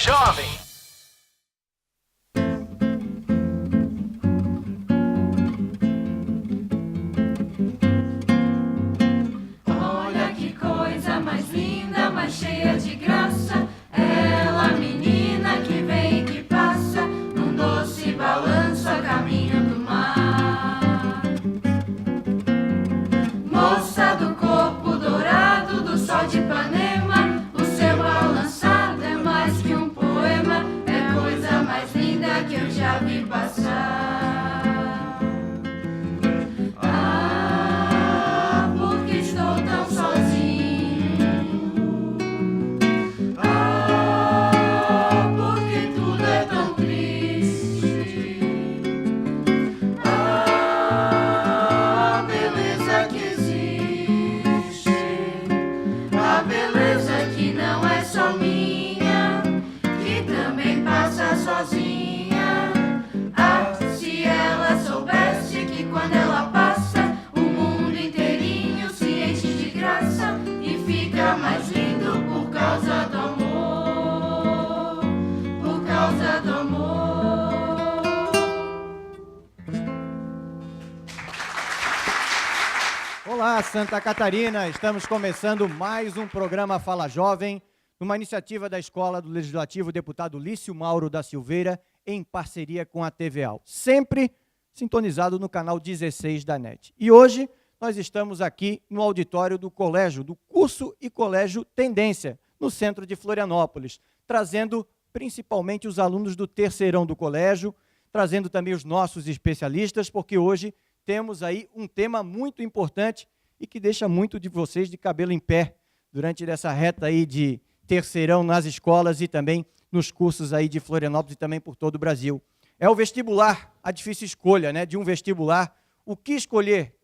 Jovem. Olha que coisa mais linda, mais cheia de graça. Ela, menina que vem e que passa, num doce balanço a caminho do mar. Moça do corpo dourado do sol de Ipanema, o seu balançado é mais que um poema, é coisa mais linda que eu já vi passar. Ah, porque estou tão sozinho. Ah, porque tudo é tão triste. Ah, a beleza que existe, a beleza que não é só minha, que também passa sozinha. Ah, se ela soubesse que quando ela passa, o mundo inteirinho se enche de graça e fica mais lindo por causa do amor, por causa do amor. Olá, Santa Catarina! Estamos começando mais um programa Fala Jovem, numa iniciativa da Escola do Legislativo Deputado Lício Mauro da Silveira, em parceria com a TVAL, sempre sintonizado no canal 16 da NET. E hoje nós estamos aqui no auditório do colégio, do curso e colégio Tendência, no centro de Florianópolis, trazendo principalmente os alunos do terceirão do colégio, trazendo também os nossos especialistas, porque hoje temos aí um tema muito importante e que deixa muito de vocês de cabelo em pé durante essa reta aí de terceirão nas escolas e também nos cursos aí de Florianópolis e também por todo o Brasil. É o vestibular, a difícil escolha, né, de um vestibular, o que escolher,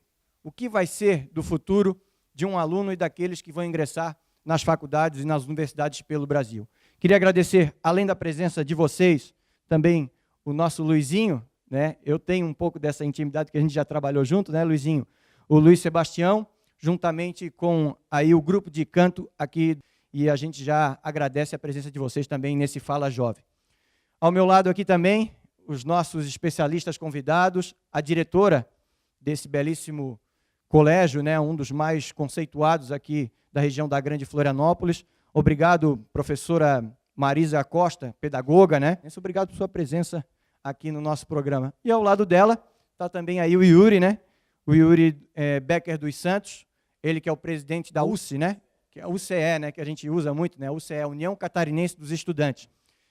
o que vai ser do futuro de um aluno e daqueles que vão ingressar nas faculdades e nas universidades pelo Brasil. Queria agradecer, além da presença de vocês, também o nosso Luizinho, né? Eu tenho um pouco dessa intimidade que a gente já trabalhou junto, né, Luizinho? O Luiz Sebastião, juntamente com aí o grupo de canto aqui, e a gente já agradece a presença de vocês também nesse Fala Jovem. Ao meu lado aqui também, os nossos especialistas convidados, a diretora desse belíssimo colégio, né, um dos mais conceituados aqui da região da Grande Florianópolis. Obrigado, professora Marisa Costa, pedagoga, né? Obrigado por sua presença aqui no nosso programa. E ao lado dela está também aí o Yuri, né? O Yuri Becker dos Santos, ele que é o presidente da UCE, né? Que é a UCE, né? Que a gente usa muito, né? A UCE, União Catarinense dos Estudantes.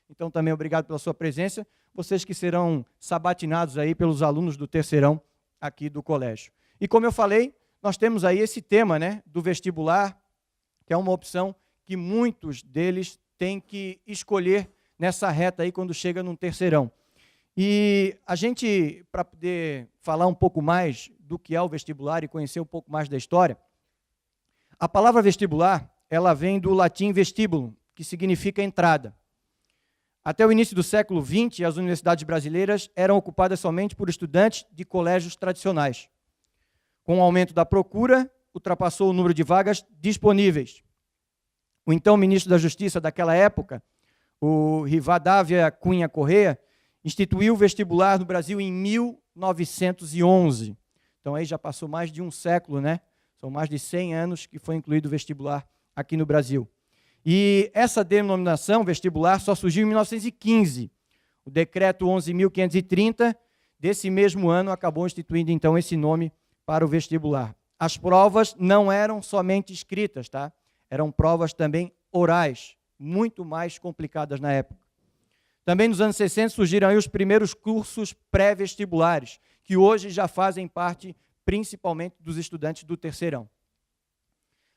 Então, também obrigado pela sua presença. Vocês que serão sabatinados aí pelos alunos do terceirão aqui do colégio. E como eu falei, nós temos aí esse tema, né? Do vestibular, que é uma opção que muitos deles têm que escolher nessa reta aí quando chega num terceirão. E a gente, para poder falar um pouco mais do que é o vestibular e conhecer um pouco mais da história, a palavra vestibular, ela vem do latim vestibulum, que significa entrada. Até o início do século XX, as universidades brasileiras eram ocupadas somente por estudantes de colégios tradicionais. Com o aumento da procura, ultrapassou o número de vagas disponíveis. O então ministro da Justiça daquela época, o Rivadavia Cunha Corrêa, instituiu o vestibular no Brasil em 1911. Então, aí já passou mais de um século, né? São mais de 100 anos que foi incluído o vestibular aqui no Brasil. E essa denominação, vestibular, só surgiu em 1915. O decreto 11.530, desse mesmo ano, acabou instituindo, então, esse nome para o vestibular. As provas não eram somente escritas, tá? Eram provas também orais, muito mais complicadas na época. Também nos anos 60 surgiram aí os primeiros cursos pré-vestibulares, que hoje já fazem parte principalmente dos estudantes do terceirão.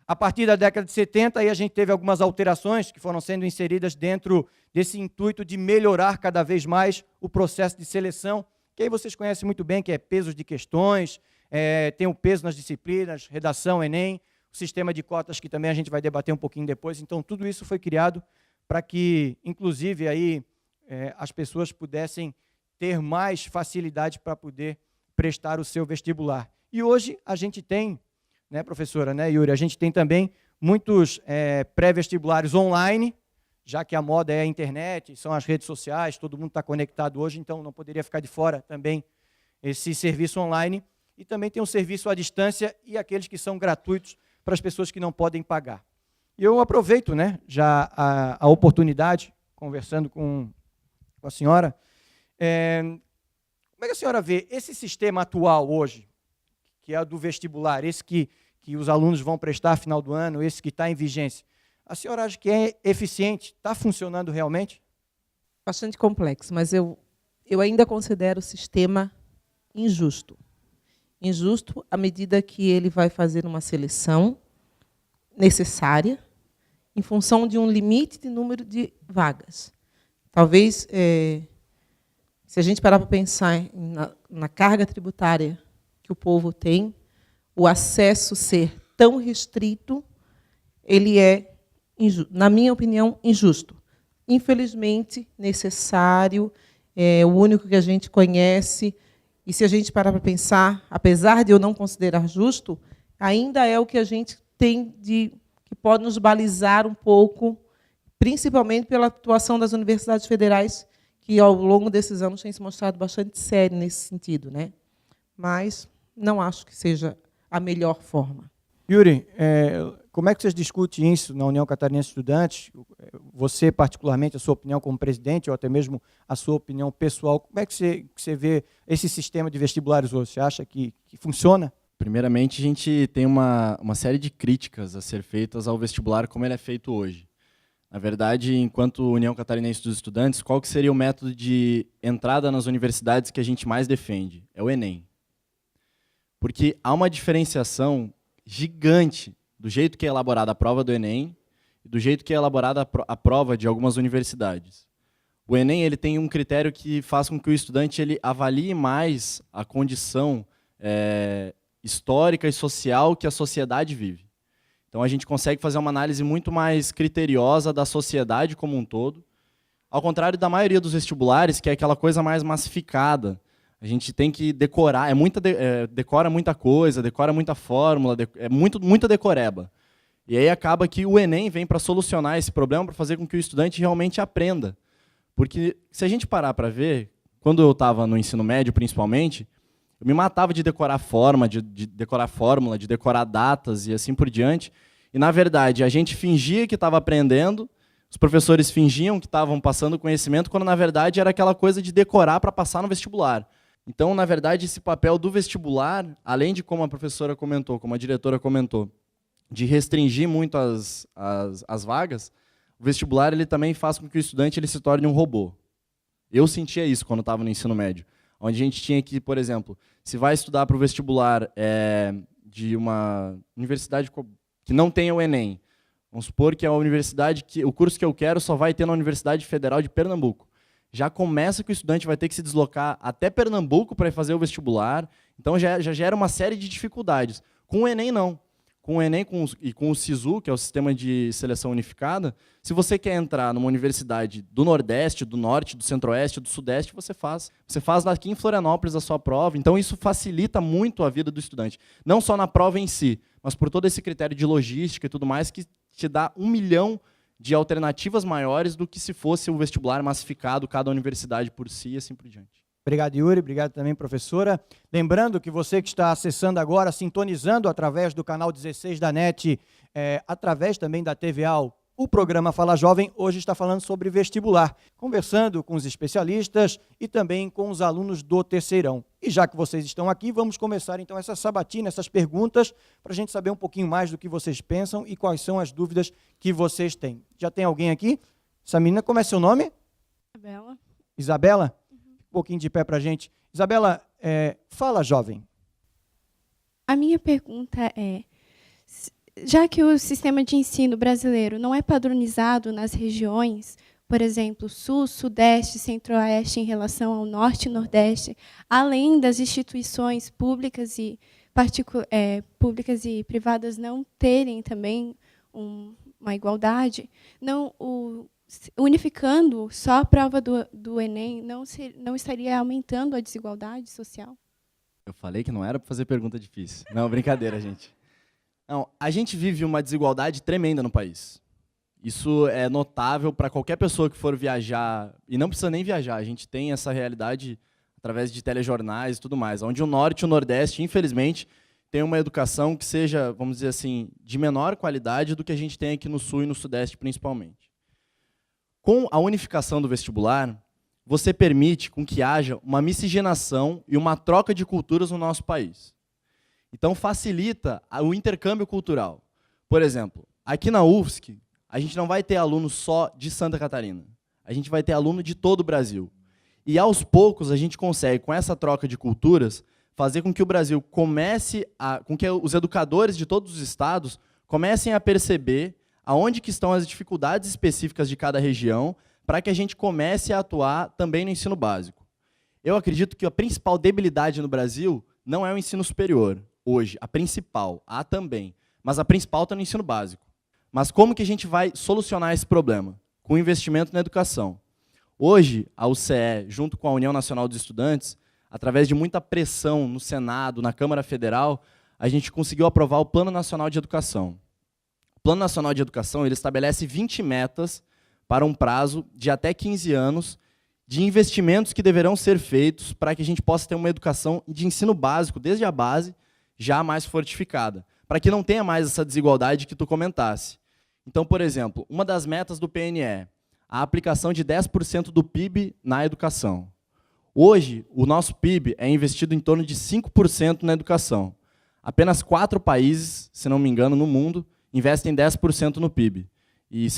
A partir da década de 70, aí a gente teve algumas alterações que foram sendo inseridas dentro desse intuito de melhorar cada vez mais o processo de seleção, que aí vocês conhecem muito bem, que é pesos de questões, tem o peso nas disciplinas, redação, Enem, o sistema de cotas, que também a gente vai debater um pouquinho depois. Então, tudo isso foi criado para que, inclusive, aí, as pessoas pudessem ter mais facilidade para poder prestar o seu vestibular. E hoje a gente tem, né, professora, né, Yuri, a gente tem também muitos pré-vestibulares online, já que a moda é a internet, são as redes sociais, todo mundo está conectado hoje, então não poderia ficar de fora também esse serviço online. E também tem um serviço à distância e aqueles que são gratuitos para as pessoas que não podem pagar. E eu aproveito, né, já a oportunidade, conversando com a senhora, como é que a senhora vê esse sistema atual hoje, que é o do vestibular, esse que os alunos vão prestar no final do ano, esse que está em vigência, a senhora acha que é eficiente, está funcionando realmente? Bastante complexo, mas eu ainda considero o sistema injusto. Injusto à medida que ele vai fazer uma seleção necessária em função de um limite de número de vagas. Talvez, se a gente parar para pensar na carga tributária que o povo tem, o acesso ser tão restrito, ele é, na minha opinião, injusto. Infelizmente, necessário, é o único que a gente conhece. E se a gente parar para pensar, apesar de eu não considerar justo, ainda é o que a gente tem que pode nos balizar um pouco, principalmente pela atuação das universidades federais, que ao longo desses anos têm se mostrado bastante sério nesse sentido, né? Mas não acho que seja a melhor forma. Yuri, como é que vocês discutem isso na União Catarinense de Estudantes? Você, particularmente, a sua opinião como presidente, ou até mesmo a sua opinião pessoal, como é que você vê esse sistema de vestibulares hoje? Você acha que funciona? Primeiramente, a gente tem uma série de críticas a ser feitas ao vestibular como ele é feito hoje. Na verdade, enquanto União Catarinense dos Estudantes, qual que seria o método de entrada nas universidades que a gente mais defende? É o Enem. Porque há uma diferenciação gigante do jeito que é elaborada a prova do Enem e do jeito que é elaborada a prova de algumas universidades. O Enem ele tem um critério que faz com que o estudante ele avalie mais a condição histórica e social que a sociedade vive. Então, a gente consegue fazer uma análise muito mais criteriosa da sociedade como um todo, ao contrário da maioria dos vestibulares, que é aquela coisa mais massificada. A gente tem que decorar, decora muita coisa, decora muita fórmula, muita decoreba. E aí acaba que o Enem vem para solucionar esse problema, para fazer com que o estudante realmente aprenda. Porque se a gente parar para ver, quando eu estava no ensino médio, principalmente, eu me matava de decorar forma, de decorar fórmula, de decorar datas e assim por diante. E, na verdade, a gente fingia que estava aprendendo, os professores fingiam que estavam passando conhecimento, quando, na verdade, era aquela coisa de decorar para passar no vestibular. Então, na verdade, esse papel do vestibular, além de como a professora comentou, como a diretora comentou, de restringir muito as vagas, o vestibular ele também faz com que o estudante ele se torne um robô. Eu sentia isso quando estava no ensino médio, onde a gente tinha que, por exemplo, se vai estudar para o vestibular de uma universidade que não tenha o Enem, vamos supor que é a universidade que o curso que eu quero só vai ter na Universidade Federal de Pernambuco. Já começa que o estudante vai ter que se deslocar até Pernambuco para fazer o vestibular, então já gera uma série de dificuldades. Com o Enem, não. Com o Enem e com o SISU, que é o Sistema de Seleção Unificada, se você quer entrar numa universidade do Nordeste, do Norte, do Centro-Oeste, do Sudeste, você faz. Você faz aqui em Florianópolis a sua prova, então isso facilita muito a vida do estudante. Não só na prova em si, mas por todo esse critério de logística e tudo mais, que te dá 1 milhão de alternativas maiores do que se fosse o vestibular massificado, cada universidade por si e assim por diante. Obrigado, Yuri. Obrigado também, professora. Lembrando que você que está acessando agora, sintonizando através do canal 16 da NET, através também da TVA, o programa Fala Jovem, hoje está falando sobre vestibular, conversando com os especialistas e também com os alunos do terceirão. E já que vocês estão aqui, vamos começar então essa sabatina, essas perguntas, para a gente saber um pouquinho mais do que vocês pensam e quais são as dúvidas que vocês têm. Já tem alguém aqui? Essa menina, como é seu nome? Isabela. Isabela? Um pouquinho de pé para a gente. Isabela, fala, jovem. A minha pergunta é, já que o sistema de ensino brasileiro não é padronizado nas regiões, por exemplo, Sul, Sudeste, Centro-Oeste em relação ao Norte e Nordeste, além das instituições públicas e privadas não terem também uma igualdade, unificando só a prova do Enem, não estaria aumentando a desigualdade social? Eu falei que não era para fazer pergunta difícil. Não, brincadeira, gente. Não, a gente vive uma desigualdade tremenda no país. Isso é notável para qualquer pessoa que for viajar, e não precisa nem viajar, a gente tem essa realidade através de telejornais e tudo mais, onde o Norte e o Nordeste, infelizmente, tem uma educação que seja, vamos dizer assim, de menor qualidade do que a gente tem aqui no Sul e no Sudeste, principalmente. Com a unificação do vestibular, você permite com que haja uma miscigenação e uma troca de culturas no nosso país. Então, facilita o intercâmbio cultural. Por exemplo, aqui na UFSC, a gente não vai ter aluno só de Santa Catarina. A gente vai ter aluno de todo o Brasil. E, aos poucos, a gente consegue, com essa troca de culturas, fazer com que o Brasil com que os educadores de todos os estados comecem a perceber aonde que estão as dificuldades específicas de cada região, para que a gente comece a atuar também no ensino básico. Eu acredito que a principal debilidade no Brasil não é o ensino superior, hoje. A principal, há também. Mas a principal está no ensino básico. Mas como que a gente vai solucionar esse problema? Com investimento na educação. Hoje, a UCE, junto com a União Nacional dos Estudantes, através de muita pressão no Senado, na Câmara Federal, a gente conseguiu aprovar o Plano Nacional de Educação. O Plano Nacional de Educação ele estabelece 20 metas para um prazo de até 15 anos de investimentos que deverão ser feitos para que a gente possa ter uma educação de ensino básico, desde a base, já mais fortificada, para que não tenha mais essa desigualdade que tu comentasse. Então, por exemplo, uma das metas do PNE é a aplicação de 10% do PIB na educação. Hoje, o nosso PIB é investido em torno de 5% na educação. Apenas 4 países, se não me engano, no mundo, investem 10% no PIB. E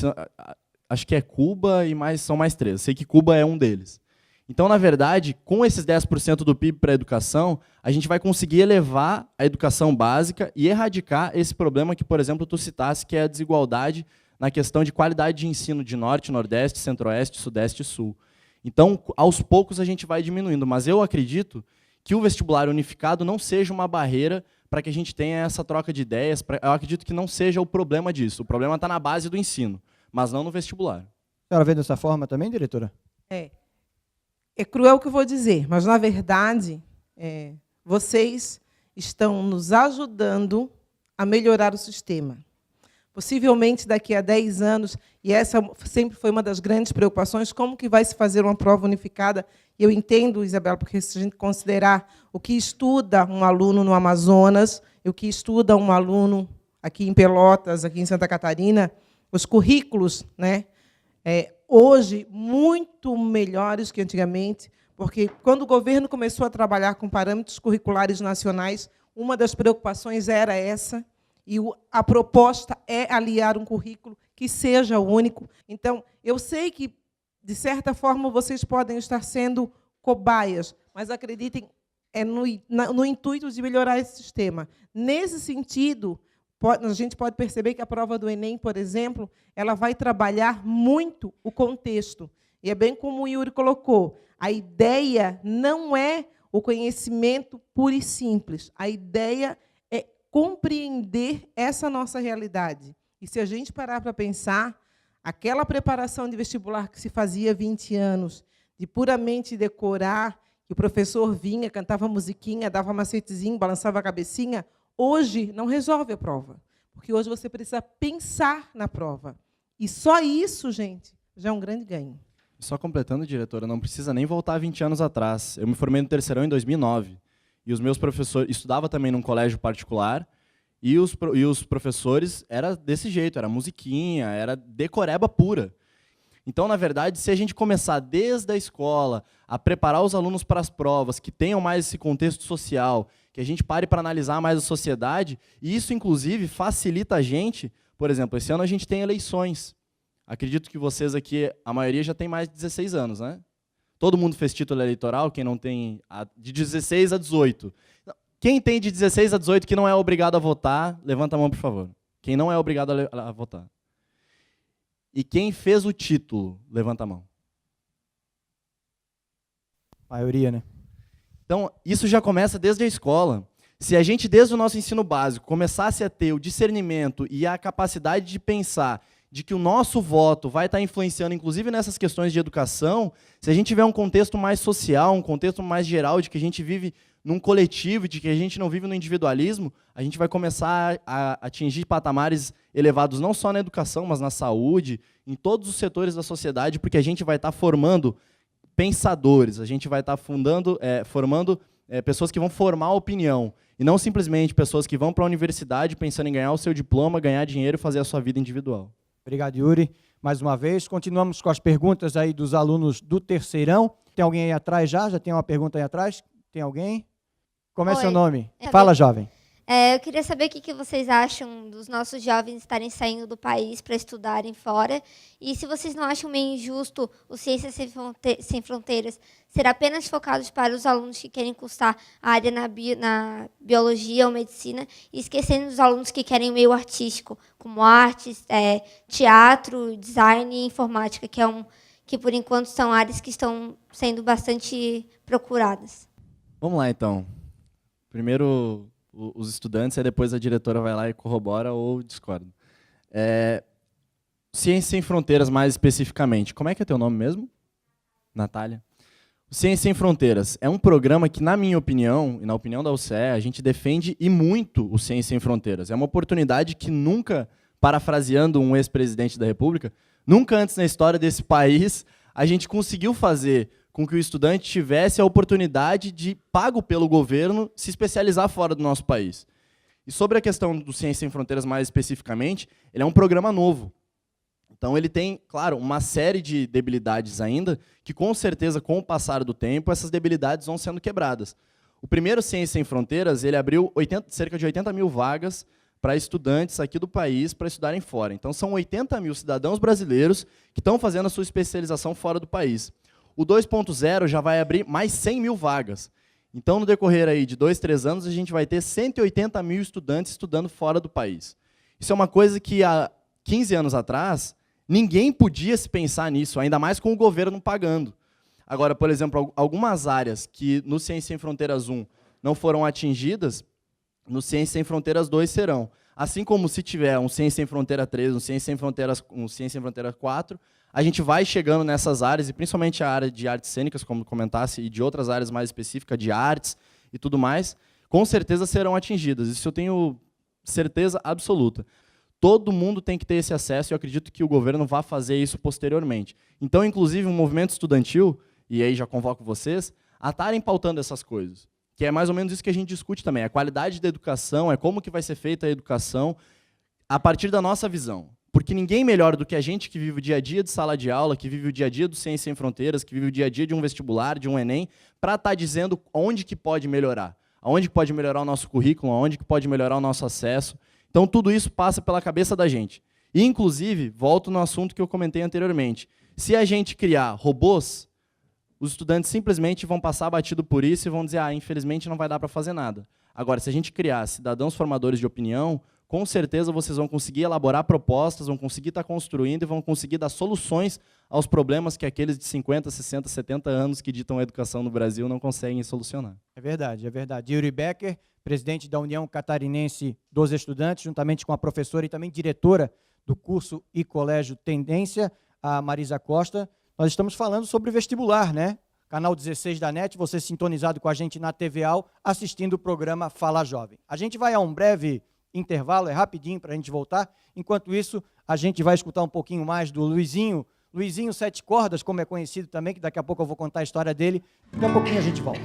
acho que é Cuba e são mais 3. Sei que Cuba é um deles. Então, na verdade, com esses 10% do PIB para a educação, a gente vai conseguir elevar a educação básica e erradicar esse problema que, por exemplo, tu citasse, que é a desigualdade na questão de qualidade de ensino de Norte, Nordeste, Centro-Oeste, Sudeste e Sul. Então, aos poucos, a gente vai diminuindo. Mas eu acredito que o vestibular unificado não seja uma barreira para que a gente tenha essa troca de ideias. Eu acredito que não seja o problema disso. O problema está na base do ensino, mas não no vestibular. A senhora vê dessa forma também, diretora? É cruel o que eu vou dizer, mas, na verdade, vocês estão nos ajudando a melhorar o sistema. Possivelmente, daqui a 10 anos, e essa sempre foi uma das grandes preocupações, como que vai se fazer uma prova unificada? Eu entendo, Isabela, porque se a gente considerar o que estuda um aluno no Amazonas, e o que estuda um aluno aqui em Pelotas, aqui em Santa Catarina, os currículos, né, hoje, muito melhores que antigamente, porque quando o governo começou a trabalhar com parâmetros curriculares nacionais, uma das preocupações era essa, e a proposta é aliar um currículo que seja único. Então, eu sei que, de certa forma, vocês podem estar sendo cobaias, mas acreditem, no intuito de melhorar esse sistema. Nesse sentido, a gente pode perceber que a prova do Enem, por exemplo, ela vai trabalhar muito o contexto. E é bem como o Yuri colocou, a ideia não é o conhecimento puro e simples. A ideia é compreender essa nossa realidade. E se a gente parar para pensar, aquela preparação de vestibular que se fazia há 20 anos, de puramente decorar, que o professor vinha, cantava musiquinha, dava macetezinho, balançava a cabecinha, hoje não resolve a prova, porque hoje você precisa pensar na prova. E só isso, gente, já é um grande ganho. Só completando, diretora, não precisa nem voltar 20 anos atrás. Eu me formei no terceirão em 2009. E os meus professores... Estudava também num colégio particular, e os professores era desse jeito, era musiquinha, era decoreba pura. Então, na verdade, se a gente começar desde a escola a preparar os alunos para as provas, que tenham mais esse contexto social, que a gente pare para analisar mais a sociedade, e isso, inclusive, facilita a gente. Por exemplo, esse ano a gente tem eleições. Acredito que vocês aqui, a maioria já tem mais de 16 anos, né? Todo mundo fez título eleitoral, quem não tem, de 16 a 18. Quem tem de 16 a 18 que não é obrigado a votar, levanta a mão, por favor. Quem não é obrigado a votar. E quem fez o título, levanta a mão. Maioria, né? Então, isso já começa desde a escola. Se a gente, desde o nosso ensino básico, começasse a ter o discernimento e a capacidade de pensar de que o nosso voto vai estar influenciando, inclusive nessas questões de educação, se a gente tiver um contexto mais social, um contexto mais geral de que a gente vive num coletivo, de que a gente não vive no individualismo, a gente vai começar a atingir patamares elevados não só na educação, mas na saúde, em todos os setores da sociedade, porque a gente vai estar formando pensadores, a gente vai estar formando pessoas que vão formar a opinião, e não simplesmente pessoas que vão para a universidade pensando em ganhar o seu diploma, ganhar dinheiro e fazer a sua vida individual. Obrigado, Yuri. Mais uma vez, continuamos com as perguntas aí dos alunos do terceirão. Tem alguém aí atrás já? Já tem uma pergunta aí atrás? Tem alguém? Como é seu nome? Fala, jovem. Eu queria saber o que vocês acham dos nossos jovens estarem saindo do país para estudarem fora. E se vocês não acham meio injusto o Ciências Sem Fronteiras ser apenas focado para os alunos que querem cursar a área na biologia ou medicina, e esquecendo dos alunos que querem o meio artístico, como artes, teatro, design e informática, que por enquanto são áreas que estão sendo bastante procuradas. Vamos lá, então. Primeiro os estudantes, e depois a diretora vai lá e corrobora ou discorda. Ciências Sem Fronteiras, mais especificamente. Como é que é teu nome mesmo? Natália. O Ciências Sem Fronteiras é um programa que, na minha opinião, e na opinião da UCE, a gente defende e muito o Ciências Sem Fronteiras. É uma oportunidade que nunca, parafraseando um ex-presidente da República, nunca antes na história desse país a gente conseguiu fazer com que o estudante tivesse a oportunidade de, pago pelo governo, se especializar fora do nosso país. E sobre a questão do Ciências Sem Fronteiras mais especificamente, ele é um programa novo. Então ele tem, claro, uma série de debilidades ainda, que com certeza, com o passar do tempo, essas debilidades vão sendo quebradas. O primeiro Ciências Sem Fronteiras, ele abriu cerca de 80 mil vagas para estudantes aqui do país para estudarem fora. Então são 80 mil cidadãos brasileiros que estão fazendo a sua especialização fora do país. O 2.0 já vai abrir mais 100 mil vagas. Então, no decorrer aí de 2, 3 anos, a gente vai ter 180 mil estudantes estudando fora do país. Isso é uma coisa que, há 15 anos atrás, ninguém podia se pensar nisso, ainda mais com o governo pagando. Agora, por exemplo, algumas áreas que no Ciências Sem Fronteiras 1 não foram atingidas, no Ciências Sem Fronteiras 2 serão. Assim como se tiver um Ciências Sem Fronteira 3, um Ciências Sem Fronteira 4, a gente vai chegando nessas áreas, e principalmente a área de artes cênicas, como comentasse, e de outras áreas mais específicas, de artes e tudo mais, com certeza serão atingidas. Isso eu tenho certeza absoluta. Todo mundo tem que ter esse acesso, e eu acredito que o governo vai fazer isso posteriormente. Então, inclusive, o movimento estudantil, e aí já convoco vocês, a estarem pautando essas coisas, que é mais ou menos isso que a gente discute também, a qualidade da educação, como que vai ser feita a educação a partir da nossa visão. Porque ninguém melhor do que a gente que vive o dia a dia de sala de aula, que vive o dia a dia do Ciências Sem Fronteiras, que vive o dia a dia de um vestibular, de um Enem, para estar dizendo onde que pode melhorar. Aonde que pode melhorar o nosso currículo, aonde que pode melhorar o nosso acesso. Então, tudo isso passa pela cabeça da gente. E, inclusive, volto no assunto que eu comentei anteriormente. Se a gente criar robôs, os estudantes simplesmente vão passar batido por isso e vão dizer, infelizmente não vai dar para fazer nada. Agora, se a gente criar cidadãos formadores de opinião, com certeza vocês vão conseguir elaborar propostas, vão conseguir estar construindo e vão conseguir dar soluções aos problemas que aqueles de 50, 60, 70 anos que ditam a educação no Brasil não conseguem solucionar. É verdade, é verdade. Yuri Becker, presidente da União Catarinense dos Estudantes, juntamente com a professora e também diretora do curso e colégio Tendência, a Marisa Costa. Nós estamos falando sobre vestibular, né? Canal 16 da NET, você sintonizado com a gente na TVAL, assistindo o programa Fala Jovem. A gente vai a um breve intervalo, é rapidinho para a gente voltar. Enquanto isso, a gente vai escutar um pouquinho mais do Luizinho Sete Cordas, como é conhecido também, que daqui a pouco eu vou contar a história dele. Daqui a pouquinho a gente volta.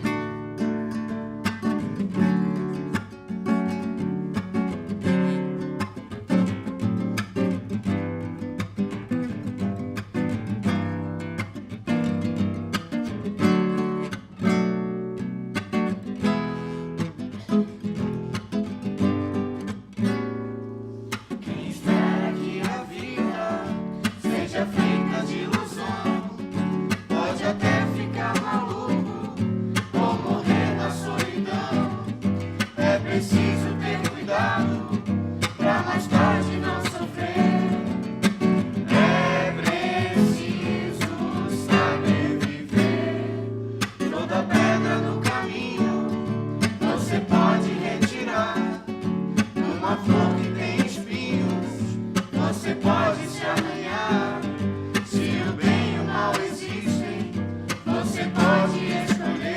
Você pode escolher.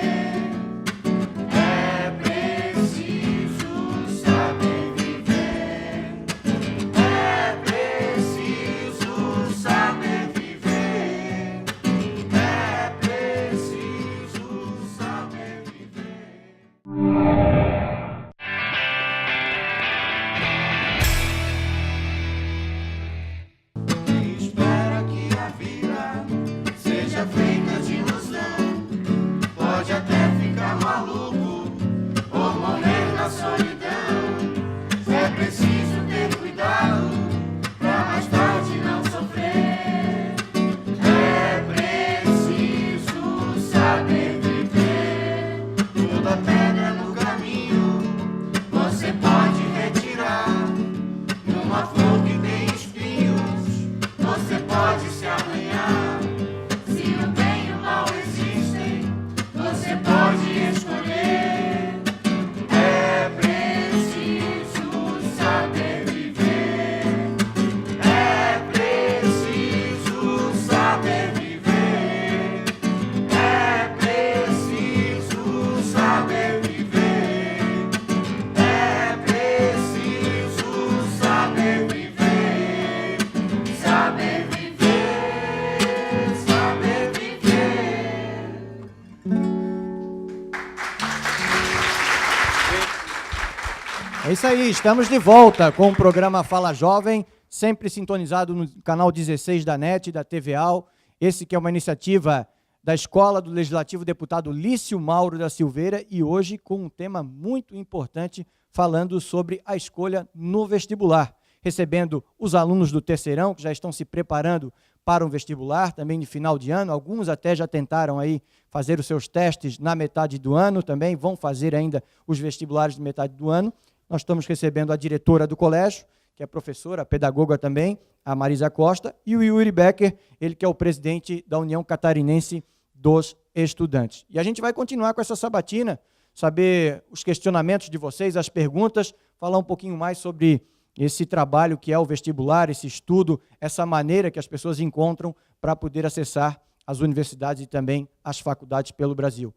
isso aí, estamos de volta com o programa Fala Jovem, sempre sintonizado no canal 16 da NET, da TVAL. Esse que é uma iniciativa da Escola do Legislativo Deputado Lício Mauro da Silveira, e hoje com um tema muito importante, falando sobre a escolha no vestibular, recebendo os alunos do terceirão, que já estão se preparando para um vestibular, também de final de ano. Alguns até já tentaram aí fazer os seus testes na metade do ano, também vão fazer ainda os vestibulares de metade do ano. Nós estamos recebendo a diretora do colégio, que é professora, pedagoga também, a Marisa Costa, e o Yuri Becker, ele que é o presidente da União Catarinense dos Estudantes. E a gente vai continuar com essa sabatina, saber os questionamentos de vocês, as perguntas, falar um pouquinho mais sobre esse trabalho que é o vestibular, esse estudo, essa maneira que as pessoas encontram para poder acessar as universidades e também as faculdades pelo Brasil.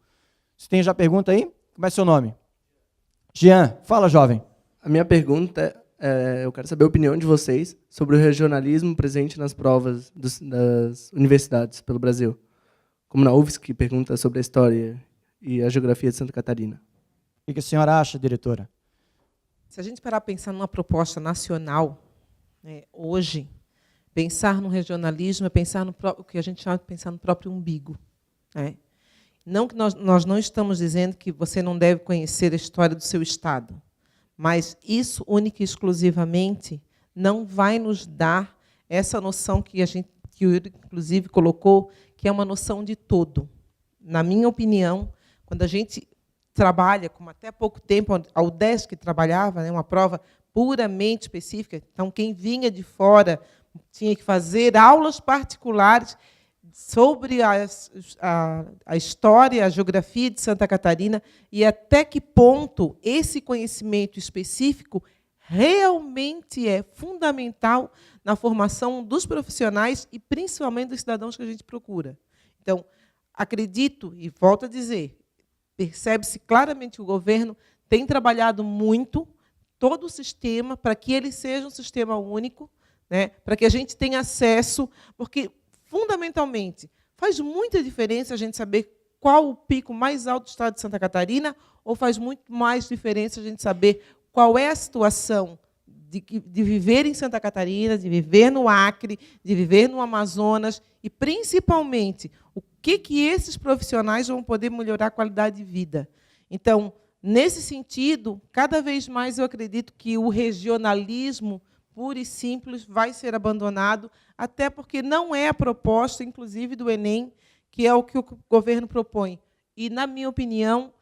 Você tem já pergunta aí? Como é seu nome? Jean, fala, jovem. A minha pergunta é, eu quero saber a opinião de vocês sobre o regionalismo presente nas provas das universidades pelo Brasil. Como na UFSC, que pergunta sobre a história e a geografia de Santa Catarina. O que a senhora acha, diretora? Se a gente parar para pensar numa proposta nacional, né, hoje, pensar no regionalismo é pensar no o que a gente chama de pensar no próprio umbigo. Né? Não que nós não estamos dizendo que você não deve conhecer a história do seu Estado, mas isso, única e exclusivamente, não vai nos dar essa noção que o Yuri, inclusive, colocou, que é uma noção de todo. Na minha opinião, quando a gente trabalha, como até há pouco tempo a UDESC trabalhava, né, uma prova puramente específica, então quem vinha de fora tinha que fazer aulas particulares sobre a história, a geografia de Santa Catarina, e até que ponto esse conhecimento específico realmente é fundamental na formação dos profissionais e principalmente dos cidadãos que a gente procura. Então, acredito, e volto a dizer, percebe-se claramente que o governo tem trabalhado muito todo o sistema para que ele seja um sistema único, né, para que a gente tenha acesso, porque, fundamentalmente, faz muita diferença a gente saber qual o pico mais alto do estado de Santa Catarina, ou faz muito mais diferença a gente saber qual é a situação de viver em Santa Catarina, de viver no Acre, de viver no Amazonas, e, principalmente, o que esses profissionais vão poder melhorar a qualidade de vida. Então, nesse sentido, cada vez mais eu acredito que o regionalismo puro e simples vai ser abandonado, até porque não é a proposta, inclusive, do Enem, que é o que o governo propõe. E, na minha opinião,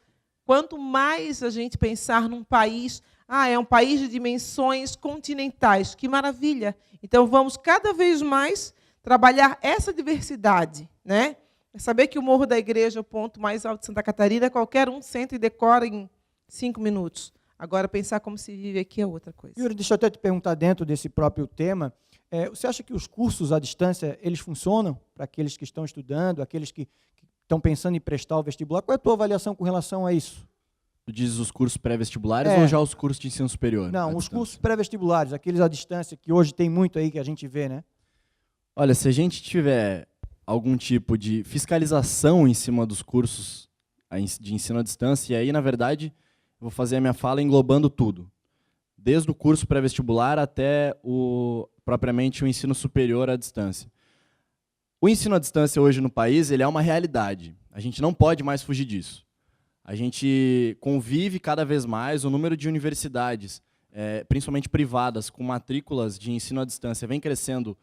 quanto mais a gente pensar num país, é um país de dimensões continentais, que maravilha! Então, vamos cada vez mais trabalhar essa diversidade, né? Saber que o Morro da Igreja é o ponto mais alto de Santa Catarina, qualquer um senta e decora em 5 minutos. Agora, pensar como se vive aqui é outra coisa. Yuri, deixa eu até te perguntar dentro desse próprio tema, você acha que os cursos à distância, eles funcionam para aqueles que estão estudando, aqueles que estão pensando em prestar o vestibular? Qual é a tua avaliação com relação a isso? Tu dizes os cursos pré-vestibulares ou já os cursos de ensino superior? Não, os cursos pré-vestibulares, aqueles à distância, que hoje tem muito aí que a gente vê, né? Olha, se a gente tiver algum tipo de fiscalização em cima dos cursos de ensino à distância, e aí, na verdade, eu vou fazer a minha fala englobando tudo, desde o curso pré-vestibular até propriamente o ensino superior à distância. O ensino à distância hoje no país, ele é uma realidade. A gente não pode mais fugir disso. A gente convive cada vez mais, o número de universidades, principalmente privadas, com matrículas de ensino à distância, vem crescendo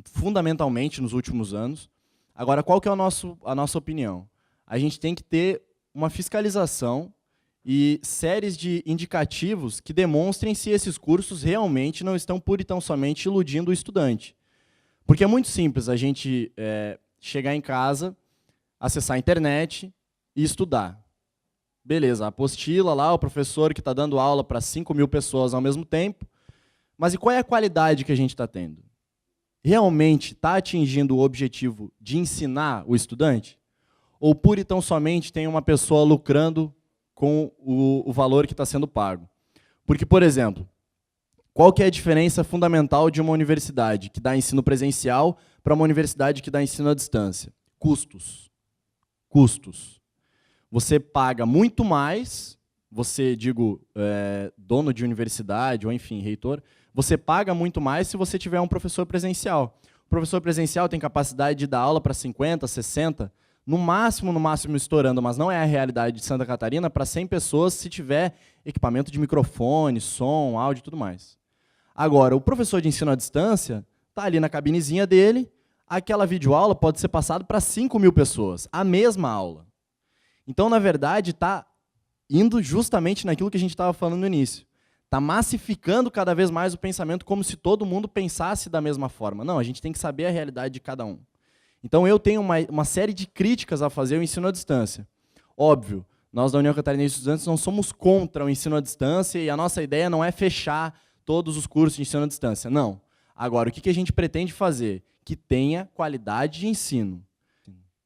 fundamentalmente nos últimos anos. Agora, qual que é a nossa opinião? A gente tem que ter uma fiscalização e séries de indicativos que demonstrem se esses cursos realmente não estão pura e tão somente iludindo o estudante. Porque é muito simples a gente chegar em casa, acessar a internet e estudar. Beleza, a apostila lá, o professor que está dando aula para 5.000 pessoas ao mesmo tempo, mas e qual é a qualidade que a gente está tendo? Realmente está atingindo o objetivo de ensinar o estudante? Ou pura e tão somente tem uma pessoa lucrando com o valor que está sendo pago? Porque, por exemplo, qual que é a diferença fundamental de uma universidade que dá ensino presencial para uma universidade que dá ensino à distância? Custos. Custos. Você paga muito mais você, dono de universidade, ou enfim, reitor, você paga muito mais se você tiver um professor presencial. O professor presencial tem capacidade de dar aula para 50, 60, no máximo estourando, mas não é a realidade de Santa Catarina, para 100 pessoas se tiver equipamento de microfone, som, áudio e tudo mais. Agora, o professor de ensino à distância está ali na cabinezinha dele, aquela videoaula pode ser passada para 5.000 pessoas, a mesma aula. Então, na verdade, está indo justamente naquilo que a gente estava falando no início. Está massificando cada vez mais o pensamento como se todo mundo pensasse da mesma forma. Não, a gente tem que saber a realidade de cada um. Então, eu tenho uma série de críticas a fazer ao ensino à distância. Óbvio, nós da União Catarinense de Estudantes não somos contra o ensino à distância e a nossa ideia não é fechar todos os cursos de ensino à distância, não. Agora, o que a gente pretende fazer? Que tenha qualidade de ensino.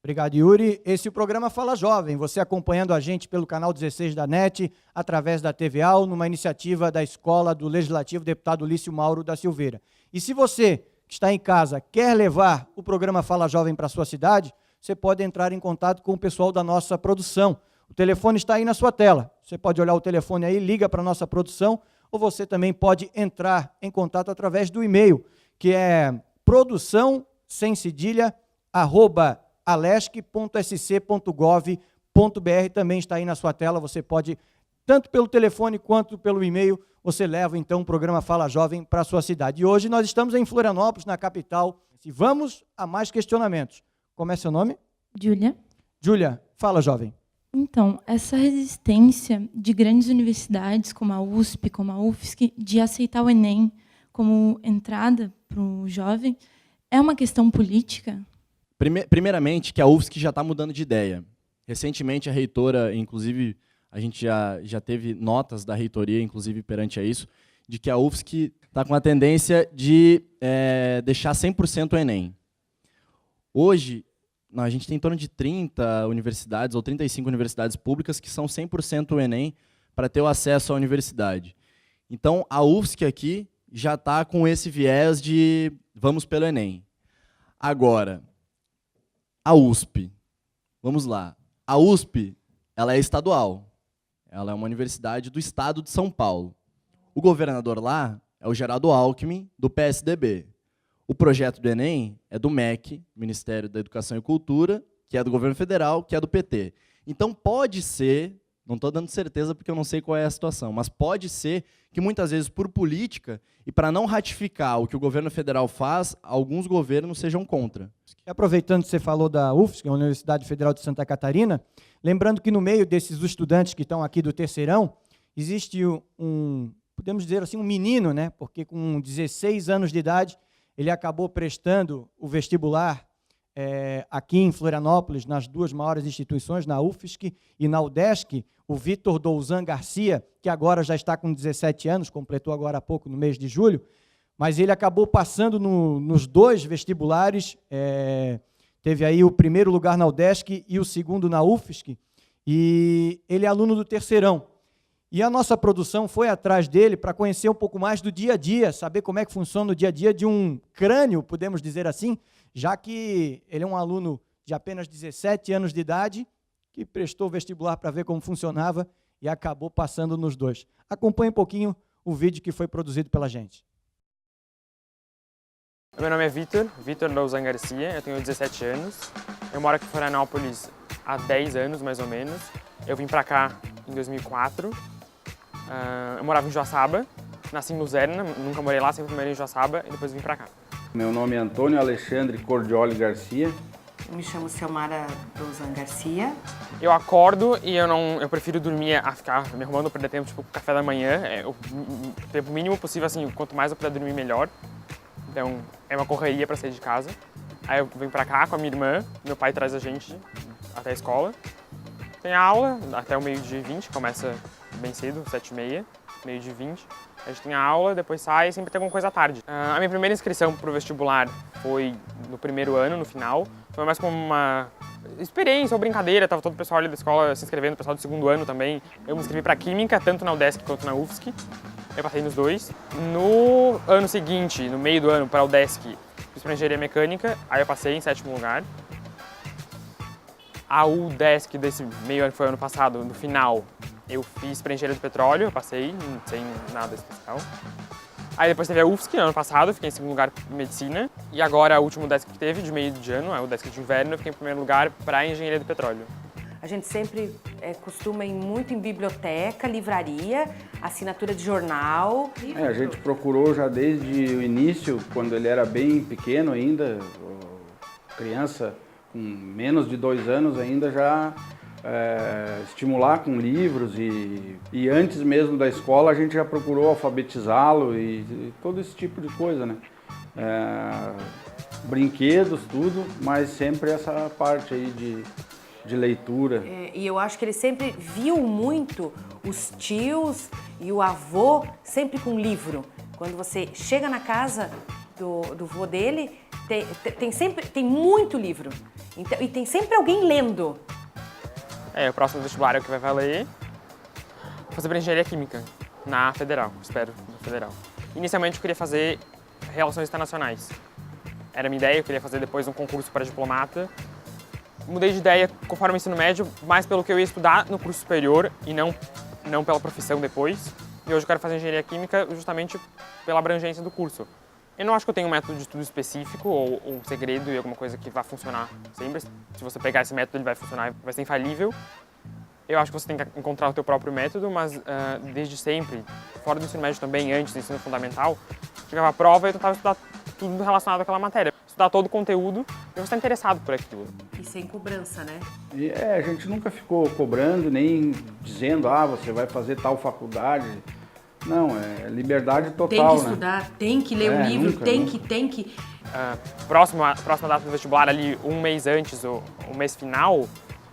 Obrigado, Yuri. Esse é o programa Fala Jovem, você acompanhando a gente pelo canal 16 da NET, através da TVAL, numa iniciativa da Escola do Legislativo Deputado Lício Mauro da Silveira. E se você que está em casa quer levar o programa Fala Jovem para a sua cidade, você pode entrar em contato com o pessoal da nossa produção. O telefone está aí na sua tela. Você pode olhar o telefone aí, liga para a nossa produção, ou você também pode entrar em contato através do e-mail, que é produção, sem cedilha, @alesc.sc.gov.br, também está aí na sua tela, você pode, tanto pelo telefone quanto pelo e-mail, você leva então o programa Fala Jovem para a sua cidade. E hoje nós estamos em Florianópolis, na capital, e vamos a mais questionamentos. Como é seu nome? Júlia. Júlia, fala, jovem. Então, essa resistência de grandes universidades, como a USP, como a UFSC, de aceitar o Enem como entrada para o jovem, é uma questão política? Primeiramente, que a UFSC já está mudando de ideia. Recentemente, a reitora, inclusive, a gente já teve notas da reitoria, inclusive, perante a isso, de que a UFSC está com a tendência de deixar 100% o Enem. Hoje, a gente tem em torno de 30 universidades ou 35 universidades públicas que são 100% o Enem para ter o acesso à universidade. Então, a UFSC aqui já está com esse viés de vamos pelo Enem. Agora, a USP, vamos lá. A USP, ela é estadual. Ela é uma universidade do estado de São Paulo. O governador lá é o Geraldo Alckmin, do PSDB. O projeto do Enem é do MEC, Ministério da Educação e Cultura, que é do governo federal, que é do PT. Então, pode ser, não estou dando certeza porque eu não sei qual é a situação, mas pode ser que, muitas vezes, por política, e para não ratificar o que o governo federal faz, alguns governos sejam contra. Aproveitando que você falou da UFSC, a Universidade Federal de Santa Catarina, lembrando que no meio desses estudantes que estão aqui do terceirão, existe podemos dizer assim, um menino, né? Porque com 16 anos de idade, ele acabou prestando o vestibular aqui em Florianópolis, nas duas maiores instituições, na UFSC e na UDESC, o Vitor Douzan Garcia, que agora já está com 17 anos, completou agora há pouco, no mês de julho, mas ele acabou passando nos dois vestibulares, teve aí o primeiro lugar na UDESC e o segundo na UFSC, e ele é aluno do terceirão. E a nossa produção foi atrás dele para conhecer um pouco mais do dia a dia, saber como é que funciona o dia a dia de um crânio, podemos dizer assim, já que ele é um aluno de apenas 17 anos de idade, que prestou o vestibular para ver como funcionava e acabou passando nos dois. Acompanhe um pouquinho o vídeo que foi produzido pela gente. Meu nome é Vitor Douzan Garcia, eu tenho 17 anos, eu moro aqui em Florianópolis há 10 anos, mais ou menos. Eu vim para cá em 2004, eu morava em Joaçaba, nasci em Luzerna, nunca morei lá, sempre morei em Joaçaba e depois vim para cá. Meu nome é Antônio Alexandre Cordioli Garcia. Eu me chamo Selmara Douzan Garcia. Eu acordo e eu prefiro dormir a ficar me arrumando, perder tempo, tipo, café da manhã, o tempo mínimo possível, assim, quanto mais eu puder dormir, melhor. Então, é uma correria para sair de casa. Aí eu venho pra cá com a minha irmã, meu pai traz a gente até a escola. Tem a aula até o 12h20, começa bem cedo, 7h30, 12h20. A gente tem a aula, depois sai e sempre tem alguma coisa à tarde. A minha primeira inscrição pro vestibular foi no primeiro ano, no final. Foi mais como uma experiência ou brincadeira, tava todo o pessoal ali da escola se inscrevendo, o pessoal do segundo ano também. Eu me inscrevi para Química, tanto na UDESC quanto na UFSC. Eu passei nos dois. No ano seguinte, no meio do ano, para a UDESC, fiz para Engenharia Mecânica, aí eu passei em 7º lugar. A UDESC desse meio ano, que foi ano passado, no final, Eu fiz para engenharia do petróleo, eu passei sem nada especial. Aí depois teve a UFSC, no ano passado, eu fiquei em segundo lugar em medicina. E agora, o último DESC que teve, de meio de ano, é o DESC de inverno, eu fiquei em primeiro lugar para engenharia do petróleo. A gente sempre costuma ir muito em biblioteca, livraria, assinatura de jornal. A gente procurou já desde o início, quando ele era bem pequeno ainda, criança com menos de 2 anos ainda, já estimular com livros e antes mesmo da escola a gente já procurou alfabetizá-lo e todo esse tipo de coisa, né? Brinquedos, tudo, mas sempre essa parte aí de leitura. E eu acho que ele sempre viu muito os tios e o avô sempre com livro. Quando você chega na casa do vô dele, tem muito livro. Então, e tem sempre alguém lendo. O próximo vestibular é o que vai valer. Vou fazer para engenharia química, na Federal, espero, na Federal. Inicialmente eu queria fazer relações internacionais. Era a minha ideia, eu queria fazer depois um concurso para diplomata. Mudei de ideia conforme o ensino médio, mais pelo que eu ia estudar no curso superior e não pela profissão depois. E hoje eu quero fazer engenharia química justamente pela abrangência do curso. Eu não acho que eu tenho um método de estudo específico ou um segredo e alguma coisa que vai funcionar sempre. Se você pegar esse método, ele vai funcionar, vai ser infalível. Eu acho que você tem que encontrar o teu próprio método, mas desde sempre, fora do ensino médio também, antes do ensino fundamental, chegava a prova e eu tentava estudar tudo relacionado àquela matéria. Estudar todo o conteúdo e você está interessado por aquilo. E sem cobrança, né? E a gente nunca ficou cobrando, nem dizendo, você vai fazer tal faculdade. Não, é liberdade total, tem que estudar, tem que ler o livro, nunca, tem que... Próxima data do vestibular, ali um mês antes, o mês final,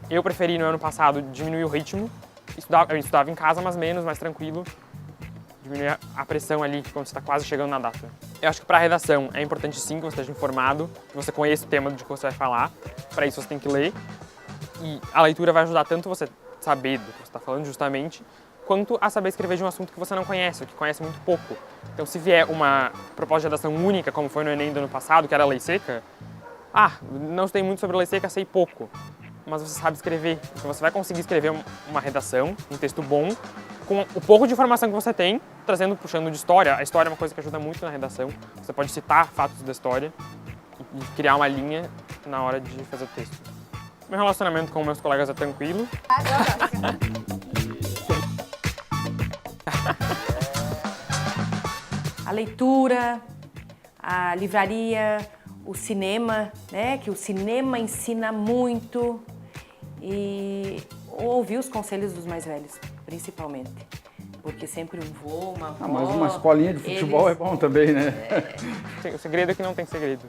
eu preferi no ano passado diminuir o ritmo. Eu estudava em casa, mas menos, mais tranquilo. Diminuir a pressão ali quando você está quase chegando na data. Eu acho que para a redação é importante sim que você esteja informado, que você conheça o tema de que você vai falar. Para isso você tem que ler. E a leitura vai ajudar tanto você saber do que você está falando justamente, quanto a saber escrever de um assunto que você não conhece, ou que conhece muito pouco. Então, se vier uma proposta de redação única, como foi no Enem do ano passado, que era a lei seca, não sei muito sobre a lei seca, sei pouco, mas você sabe escrever. Então, você vai conseguir escrever uma redação, um texto bom, com o pouco de informação que você tem, puxando de história. A história é uma coisa que ajuda muito na redação. Você pode citar fatos da história e criar uma linha na hora de fazer o texto. Meu relacionamento com meus colegas é tranquilo. A leitura, a livraria, o cinema, né? Que o cinema ensina muito. E ouvir os conselhos dos mais velhos, principalmente. Porque sempre um vô, uma avó... Mas uma escolinha de futebol é bom também, né? O segredo é que não tem segredo.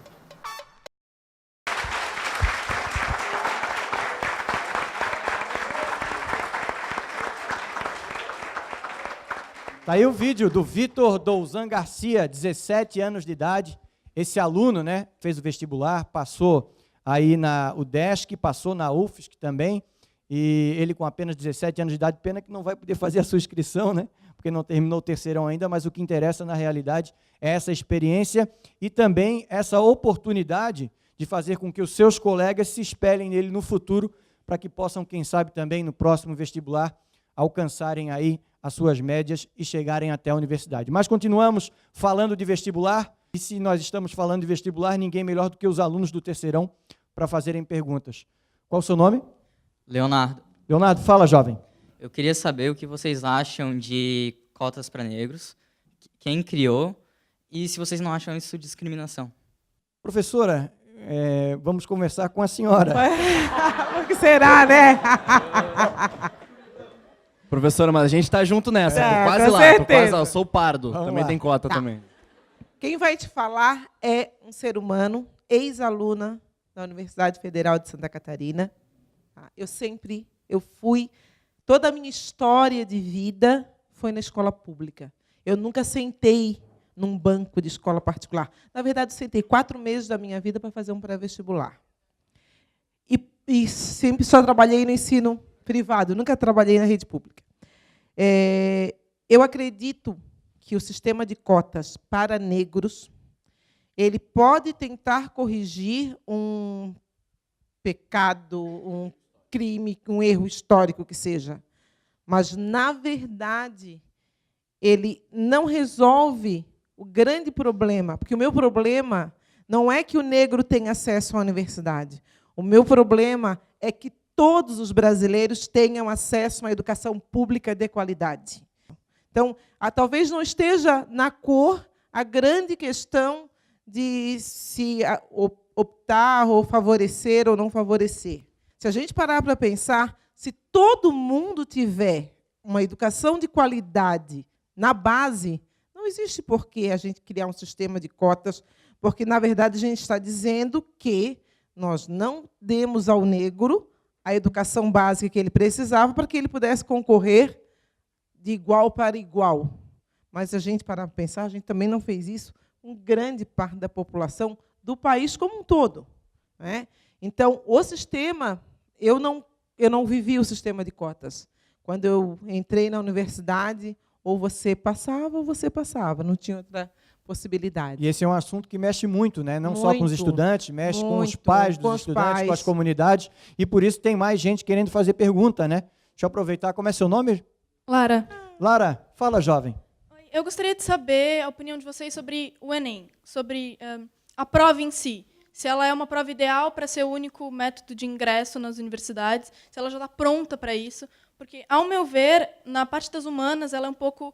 Tá aí o vídeo do Vitor Douzan Garcia, 17 anos de idade. Esse aluno, né, fez o vestibular, passou aí na UDESC, passou na UFSC também, e ele com apenas 17 anos de idade, pena que não vai poder fazer a sua inscrição, né, porque não terminou o terceirão ainda, mas o que interessa na realidade é essa experiência e também essa oportunidade de fazer com que os seus colegas se espelhem nele no futuro, para que possam, quem sabe também no próximo vestibular, alcançarem aí as suas médias e chegarem até a universidade. Mas continuamos falando de vestibular, e se nós estamos falando de vestibular, ninguém melhor do que os alunos do terceirão para fazerem perguntas. Qual o seu nome? Leonardo. Leonardo, fala, jovem. Eu queria saber o que vocês acham de cotas para negros, quem criou, e se vocês não acham isso discriminação. Professora, vamos conversar com a senhora. O que será, né? Professora, mas a gente tá junto nessa. Tô quase lá, eu sou pardo. Vamos também lá. tem cota também. Quem vai te falar é um ser humano, ex-aluna da Universidade Federal de Santa Catarina. Toda a minha história de vida foi na escola pública. Eu nunca sentei num banco de escola particular. Na verdade, eu sentei 4 meses da minha vida para fazer um pré-vestibular. E sempre só trabalhei no ensino privado, nunca trabalhei na rede pública. Eu acredito que o sistema de cotas para negros ele pode tentar corrigir um pecado, um crime, um erro histórico que seja, Mas, na verdade, ele não resolve o grande problema, porque o meu problema não é que o negro tenha acesso à universidade. O meu problema é que todos os brasileiros tenham acesso a uma educação pública de qualidade. Então, talvez não esteja na cor a grande questão de se optar ou favorecer ou não favorecer. Se a gente parar para pensar, se todo mundo tiver uma educação de qualidade na base, não existe por que a gente criar um sistema de cotas, porque, na verdade, a gente está dizendo que nós não demos ao negro a educação básica que ele precisava para que ele pudesse concorrer de igual para igual. Mas, se a gente parar para pensar, a gente também não fez isso com grande parte da população do país como um todo, né? Então, o sistema, eu não vivi o sistema de cotas. Quando eu entrei na universidade, ou você passava, não tinha outra possibilidade. E esse é um assunto que mexe muito, né? Não só com os Muito, estudantes, mexe com os muito, pais com dos os estudantes, pais. com as comunidades, e por isso tem mais gente querendo fazer pergunta, né? Deixa eu aproveitar. Como é seu nome? Lara, Lara, fala, jovem. eu gostaria de saber a opinião de vocês sobre o Enem, sobre a prova em si. Se ela é uma prova ideal para ser o único método de ingresso nas universidades, se ela já está pronta para isso, porque, ao meu ver, na parte das humanas, ela é um pouco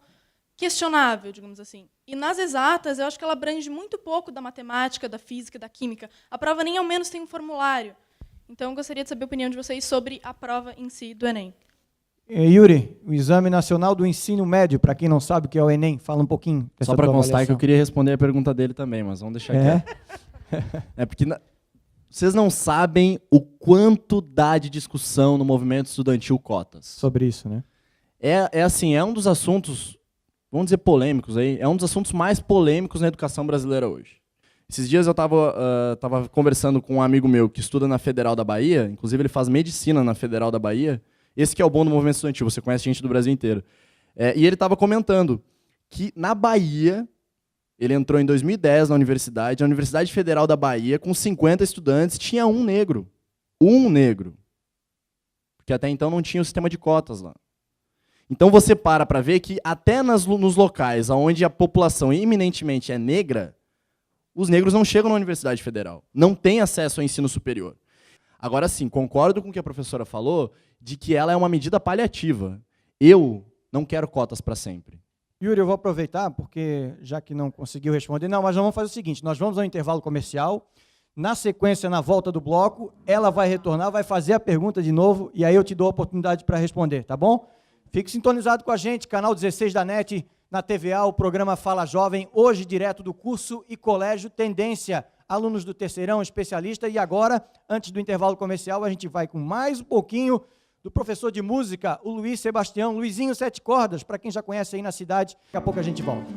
questionável, digamos assim. E nas exatas, eu acho que ela abrange muito pouco da matemática, da física, da química. A prova nem ao menos tem um formulário. Então, eu gostaria de saber a opinião de vocês sobre a prova em si do Enem. Yuri, o Exame Nacional do Ensino Médio, para quem não sabe o que é o Enem, fala um pouquinho dessa Só para tua constar que eu avaliação. queria responder a pergunta dele também, mas vamos deixar quieto. É porque vocês não sabem o quanto dá de discussão no movimento estudantil cotas. Sobre isso, né? Assim, é um dos assuntos, vamos dizer polêmicos aí, é um dos assuntos mais polêmicos na educação brasileira hoje. Esses dias eu estava conversando com um amigo meu que estuda na Federal da Bahia, inclusive ele faz medicina na Federal da Bahia. Esse que é o bom do movimento estudantil, você conhece gente do Brasil inteiro. E ele estava comentando que na Bahia, ele entrou em 2010 na Universidade Federal da Bahia, com 50 estudantes, tinha um negro. Um negro. Porque até então não tinha o sistema de cotas lá. Então você para ver que até nos locais onde a população eminentemente é negra, os negros não chegam na Universidade Federal. Não têm acesso ao ensino superior. Agora sim, concordo com o que a professora falou, de que ela é uma medida paliativa. Eu não quero cotas para sempre. Yuri, eu vou aproveitar, porque já que não conseguiu responder, não, mas vamos fazer o seguinte, nós vamos ao intervalo comercial, na sequência, na volta do bloco, ela vai retornar, vai fazer a pergunta de novo, e aí eu te dou a oportunidade para responder, tá bom? Fique sintonizado com a gente, canal 16 da NET, na TVA, o programa Fala Jovem, hoje direto do curso e colégio Tendência, alunos do terceirão, especialista, e agora, antes do intervalo comercial, a gente vai com mais um pouquinho do professor de música, o Luiz Sebastião, Luizinho Sete Cordas, para quem já conhece aí na cidade, daqui a pouco a gente volta.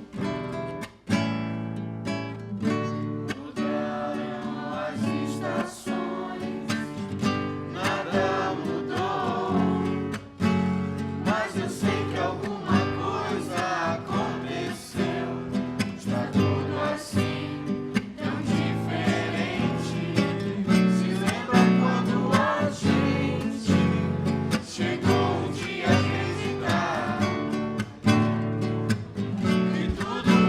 Chegou um dia acreditar que tudo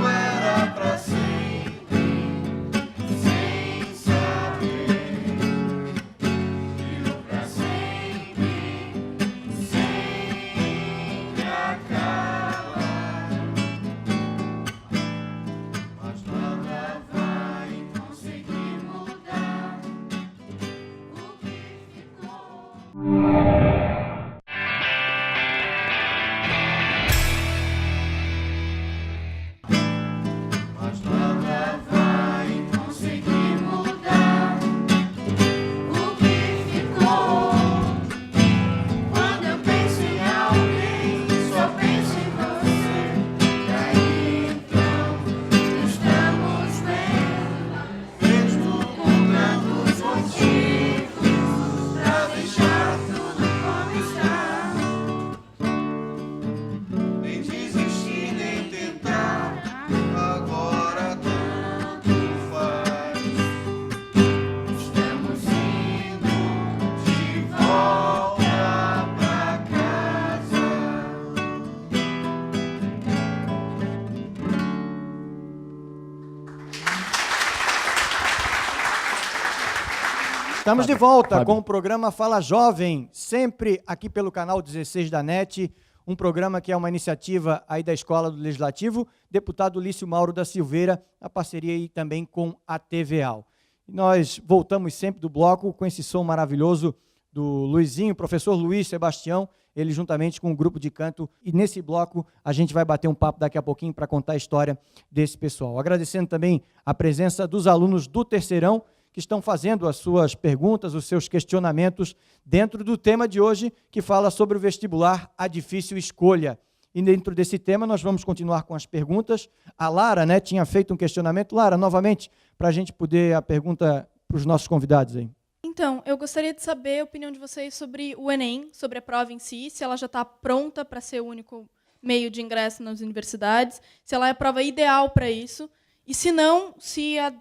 Estamos de volta com o programa Fala Jovem, sempre aqui pelo canal 16 da NET, um programa que é uma iniciativa aí da Escola do Legislativo, deputado Lício Mauro da Silveira, a parceria aí também com a TVAL. E nós voltamos sempre do bloco com esse som maravilhoso do Luizinho, professor Luiz Sebastião, ele juntamente com um grupo de canto, e nesse bloco a gente vai bater um papo daqui a pouquinho para contar a história desse pessoal. Agradecendo também a presença dos alunos do Terceirão, que estão fazendo as suas perguntas, os seus questionamentos dentro do tema de hoje, que fala sobre o vestibular, a difícil escolha. E dentro desse tema nós vamos continuar com as perguntas. A Lara, né, tinha feito um questionamento. Lara, novamente, para a gente poder a pergunta para os nossos convidados aí. Então, eu gostaria de saber a opinião de vocês sobre o Enem, sobre a prova em si, se ela já está pronta para ser o único meio de ingresso nas universidades, se ela é a prova ideal para isso, e se não, se a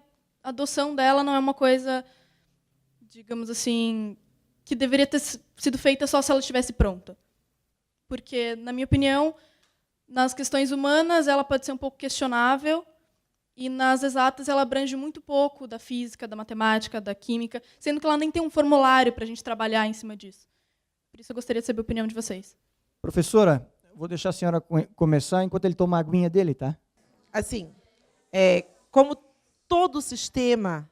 adoção dela não é uma coisa, digamos assim, que deveria ter sido feita só se ela estivesse pronta. Porque, na minha opinião, nas questões humanas ela pode ser um pouco questionável e nas exatas ela abrange muito pouco da física, da matemática, da química, sendo que ela nem tem um formulário para a gente trabalhar em cima disso. Por isso eu gostaria de saber a opinião de vocês. Professora, vou deixar a senhora começar enquanto ele toma a aguinha dele, tá? Assim, como todo sistema,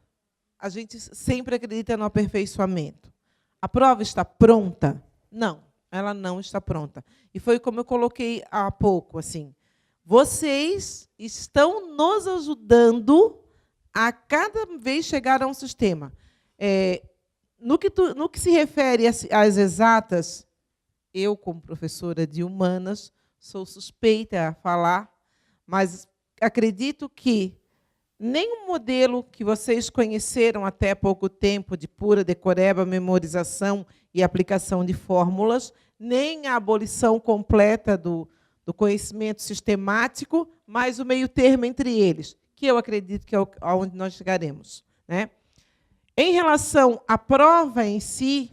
a gente sempre acredita no aperfeiçoamento. A prova está pronta? Não, ela não está pronta. E foi como eu coloquei há pouco, assim, vocês estão nos ajudando a cada vez chegar a um sistema. No que se refere às exatas, eu, como professora de humanas, sou suspeita a falar, mas acredito que nenhum modelo que vocês conheceram até pouco tempo de pura decoreba, memorização e aplicação de fórmulas, nem a abolição completa do conhecimento sistemático, mas o meio termo entre eles, que eu acredito que é aonde nós chegaremos, né? Em relação à prova em si,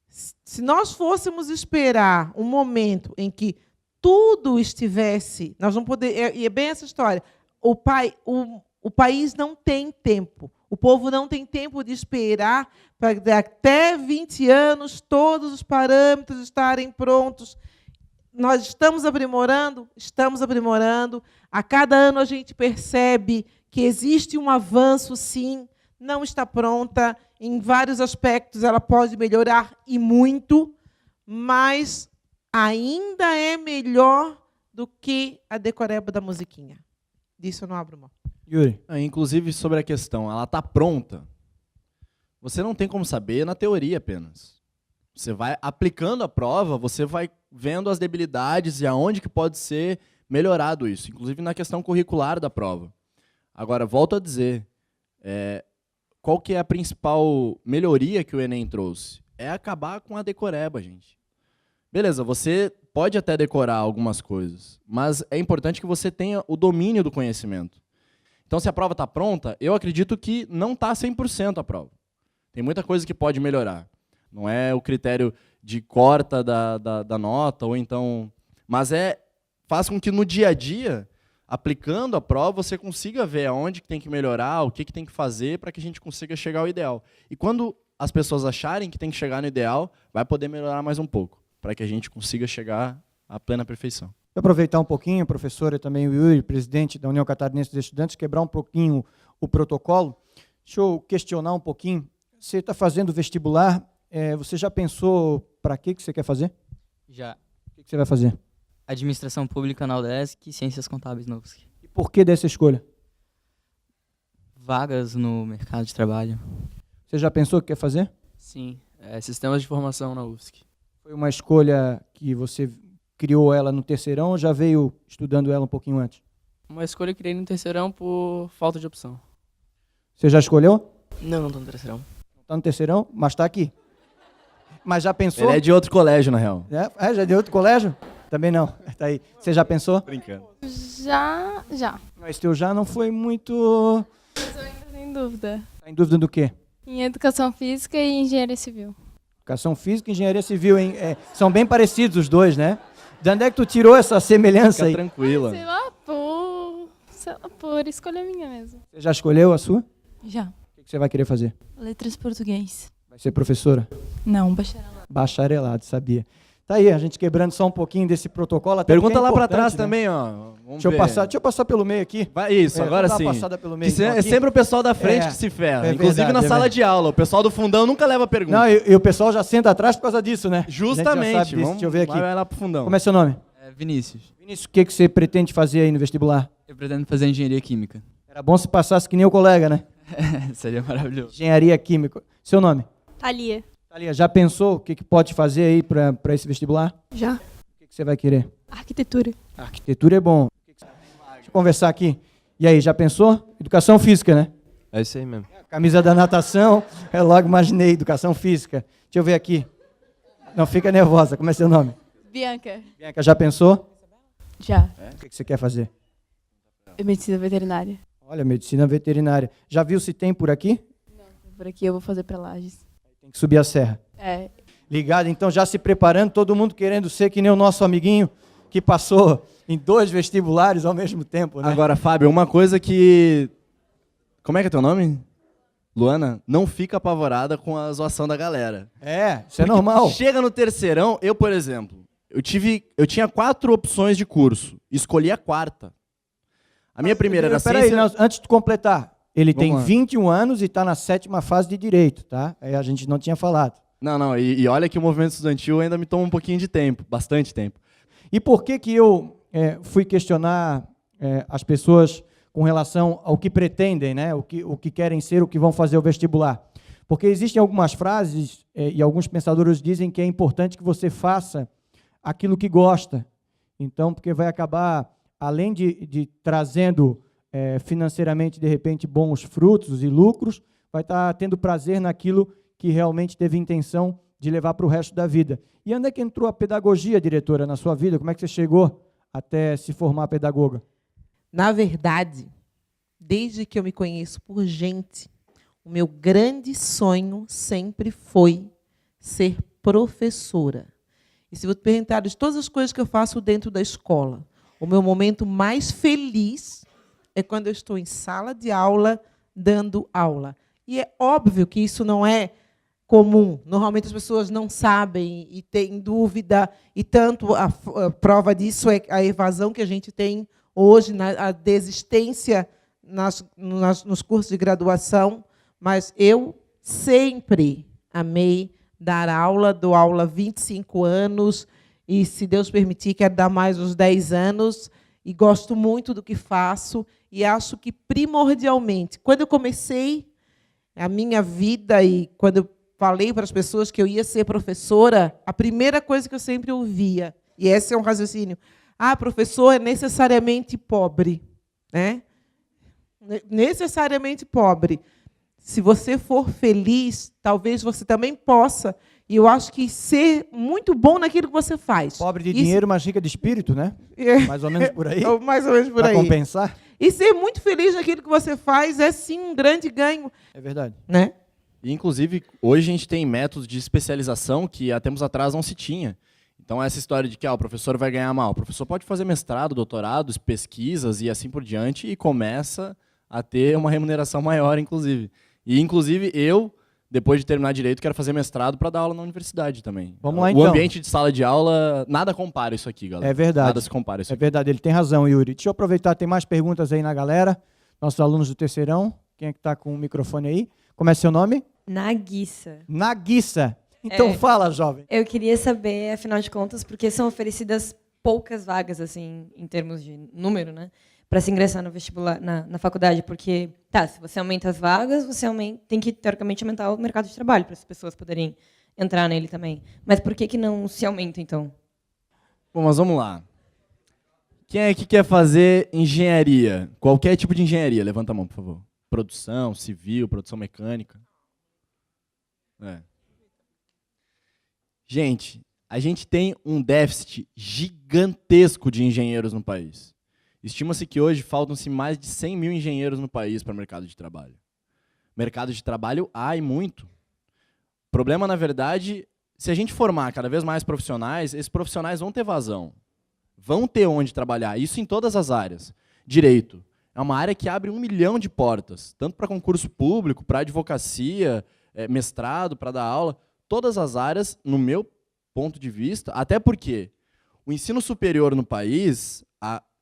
se nós fôssemos esperar um momento em que tudo estivesse, nós não poderíamos, e é bem essa história, o país não tem tempo, o povo não tem tempo de esperar para até 20 anos todos os parâmetros estarem prontos. Nós estamos aprimorando, a cada ano a gente percebe que existe um avanço, sim, não está pronta, em vários aspectos ela pode melhorar e muito, mas ainda é melhor do que a decoreba da musiquinha. Disso eu não abro mão. Yuri. Inclusive, sobre a questão, ela está pronta. Você não tem como saber na teoria apenas. Você vai aplicando a prova, você vai vendo as debilidades e aonde que pode ser melhorado isso, inclusive na questão curricular da prova. Agora, volto a dizer, qual que é a principal melhoria que o Enem trouxe? É acabar com a decoreba, gente. Beleza, você pode até decorar algumas coisas, mas é importante que você tenha o domínio do conhecimento. Então, se a prova está pronta, eu acredito que não está 100% a prova. Tem muita coisa que pode melhorar. Não é o critério de corta da nota, ou então... Mas faz com que no dia a dia, aplicando a prova, você consiga ver aonde que tem que melhorar, o que tem que fazer para que a gente consiga chegar ao ideal. E quando as pessoas acharem que tem que chegar no ideal, vai poder melhorar mais um pouco, para que a gente consiga chegar à plena perfeição. Vou aproveitar um pouquinho, professora, e também o Yuri, presidente da União Catarinense dos Estudantes, quebrar um pouquinho o protocolo. Deixa eu questionar um pouquinho. Você está fazendo vestibular, você já pensou para que você quer fazer? Já. O que você vai fazer? Administração Pública na UDESC e Ciências Contábeis na UFSC. E por que dessa escolha? Vagas no mercado de trabalho. Você já pensou o que quer fazer? Sim, Sistemas de Informação na UFSC. Foi uma escolha que você criou ela no terceirão ou já veio estudando ela um pouquinho antes? Uma escolha que criei no terceirão por falta de opção. Você já escolheu? Não estou no terceirão. Não está no terceirão, mas está aqui. Mas já pensou? Ele é de outro colégio, na real. Já é de outro colégio? Também não. Tá aí. Você já pensou? Brincando. Já. Mas teu já não foi muito... Mas eu ainda tenho em dúvida. Tá em dúvida do quê? Em Educação Física e Engenharia Civil. Educação Física e Engenharia Civil, hein? São bem parecidos os dois, né? De onde é que tu tirou essa semelhança aí? Fica tranquila. Sei lá, por escolha minha mesmo. Você já escolheu a sua? Já. O que você vai querer fazer? Letras Português. Vai ser professora? Não, bacharelado. Bacharelado, sabia. Tá aí, a gente quebrando só um pouquinho desse protocolo. Até Pergunta porque é lá para importante, trás né? também, ó. Deixa eu passar pelo meio aqui. Vai, isso, agora vamos dar sim. uma passada pelo meio, Que então, é aqui. sempre o pessoal da frente que se ferra. Inclusive na sala de aula. O pessoal do fundão nunca leva pergunta. Não, e o pessoal já senta atrás por causa disso, né? Justamente. A gente já sabe disso. Deixa eu ver aqui. Vai lá pro fundão. Como é seu nome? Vinícius. Vinícius, o que você pretende fazer aí no vestibular? Eu pretendo fazer engenharia química. Era bom se passasse que nem o colega, né? Seria maravilhoso. Engenharia química. Seu nome? Thalia. Thalia, já pensou o que pode fazer aí para esse vestibular? Já. O que você vai querer? Arquitetura. Arquitetura é bom. Deixa eu conversar aqui. E aí, já pensou? Educação física, né? É isso aí mesmo. Camisa da natação, eu logo imaginei, educação física. Deixa eu ver aqui. Não fica nervosa, como é seu nome? Bianca. Bianca, já pensou? Já. O que você quer fazer? Medicina veterinária. Olha, medicina veterinária. Já viu se tem por aqui? Por aqui eu vou fazer pra Lages. Tem que subir a serra. É. Ligado, então já se preparando, todo mundo querendo ser que nem o nosso amiguinho que passou em 2 vestibulares ao mesmo tempo, né? Agora, Fábio, uma coisa que... Como é que é teu nome? Luana, não fica apavorada com a zoação da galera. Isso é normal. Chega no terceirão, eu, por exemplo, eu tinha 4 opções de curso, escolhi a 4ª. A minha primeira era Peraí, ciência... antes de completar, ele Vamos tem lá. 21 anos e está na 7ª fase de Direito, tá? Aí a gente não tinha falado. Não, e olha que o movimento estudantil ainda me toma um pouquinho de tempo, bastante tempo. E por que eu fui questionar as pessoas com relação ao que pretendem, né? O que querem ser, o que vão fazer o vestibular? Porque existem algumas frases e alguns pensadores dizem que é importante que você faça aquilo que gosta. Então, porque vai acabar, além de trazendo financeiramente, de repente, bons frutos e lucros, vai estar tendo prazer naquilo que realmente teve intenção de levar para o resto da vida. E onde é que entrou a pedagogia, diretora, na sua vida? Como é que você chegou até se formar pedagoga? Na verdade, desde que eu me conheço por gente, o meu grande sonho sempre foi ser professora. E se você perguntar de todas as coisas que eu faço dentro da escola, o meu momento mais feliz é quando eu estou em sala de aula, dando aula. E é óbvio que isso não é comum. Normalmente as pessoas não sabem e têm dúvida, e tanto a prova disso é a evasão que a gente tem hoje, a desistência nos cursos de graduação, mas eu sempre amei dar aula, dou aula há 25 anos, e, se Deus permitir, quero dar mais uns 10 anos, e gosto muito do que faço, e acho que, primordialmente, quando eu comecei a minha vida e quando eu falei para as pessoas que eu ia ser professora, a primeira coisa que eu sempre ouvia, e esse é um raciocínio, professor é necessariamente pobre, né? Necessariamente pobre. Se você for feliz, talvez você também possa, e eu acho que ser muito bom naquilo que você faz. Pobre de dinheiro, mas rica de espírito, né? Mais ou menos por aí. Mais ou menos por aí. Para compensar. E ser muito feliz naquilo que você faz é, sim, um grande ganho. É verdade. Né? E, inclusive, hoje a gente tem métodos de especialização que há tempos atrás não se tinha. Então, essa história de que o professor vai ganhar mal. O professor pode fazer mestrado, doutorados, pesquisas e assim por diante, e começa a ter uma remuneração maior, inclusive. E, inclusive, eu, depois de terminar direito, quero fazer mestrado para dar aula na universidade também. Vamos lá, O então. ambiente de sala de aula, nada compara isso aqui, galera. É verdade. Nada se compara isso É aqui. verdade, ele tem razão, Yuri. Deixa eu aproveitar, tem mais perguntas aí na galera. Nossos alunos do terceirão. Quem é que está com o microfone aí? Como é seu nome? Naguissa. Naguissa. Então fala, jovem. Eu queria saber, afinal de contas, porque são oferecidas poucas vagas, assim, em termos de número, né? Para se ingressar no vestibular, na faculdade, porque, se você aumenta as vagas, você tem que, teoricamente, aumentar o mercado de trabalho para as pessoas poderem entrar nele também. Mas por que não se aumenta, então? Bom, mas vamos lá. Quem é que quer fazer engenharia? Qualquer tipo de engenharia, levanta a mão, por favor. Produção, civil, produção mecânica. Gente, a gente tem um déficit gigantesco de engenheiros no país. Estima-se que hoje faltam-se mais de 100 mil engenheiros no país para o mercado de trabalho. Mercado de trabalho há e muito. O problema, na verdade, se a gente formar cada vez mais profissionais, esses profissionais vão ter vazão. Vão ter onde trabalhar, isso em todas as áreas. Direito é uma área que abre 1 milhão de portas, tanto para concurso público, para advocacia, mestrado para dar aula, todas as áreas, no meu ponto de vista, até porque o ensino superior no país,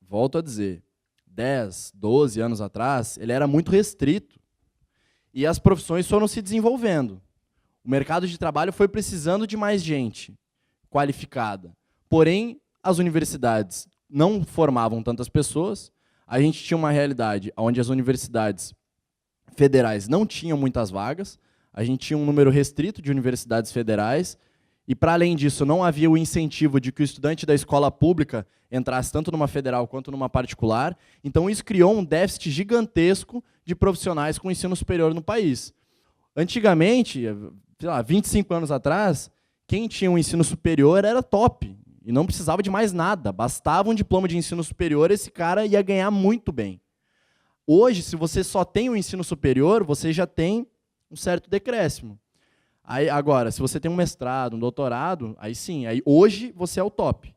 volto a dizer, 10, 12 anos atrás, ele era muito restrito. E as profissões foram se desenvolvendo. O mercado de trabalho foi precisando de mais gente qualificada. Porém, as universidades não formavam tantas pessoas. A gente tinha uma realidade onde as universidades federais não tinham muitas vagas. A gente tinha um número restrito de universidades federais. E, para além disso, não havia o incentivo de que o estudante da escola pública entrasse tanto numa federal quanto numa particular. Então, isso criou um déficit gigantesco de profissionais com ensino superior no país. Antigamente, sei lá, 25 anos atrás, quem tinha um ensino superior era top. E não precisava de mais nada. Bastava um diploma de ensino superior, esse cara ia ganhar muito bem. Hoje, se você só tem o ensino superior, você já tem um certo decréscimo. Aí, agora, se você tem um mestrado, um doutorado, aí sim, aí hoje você é o top.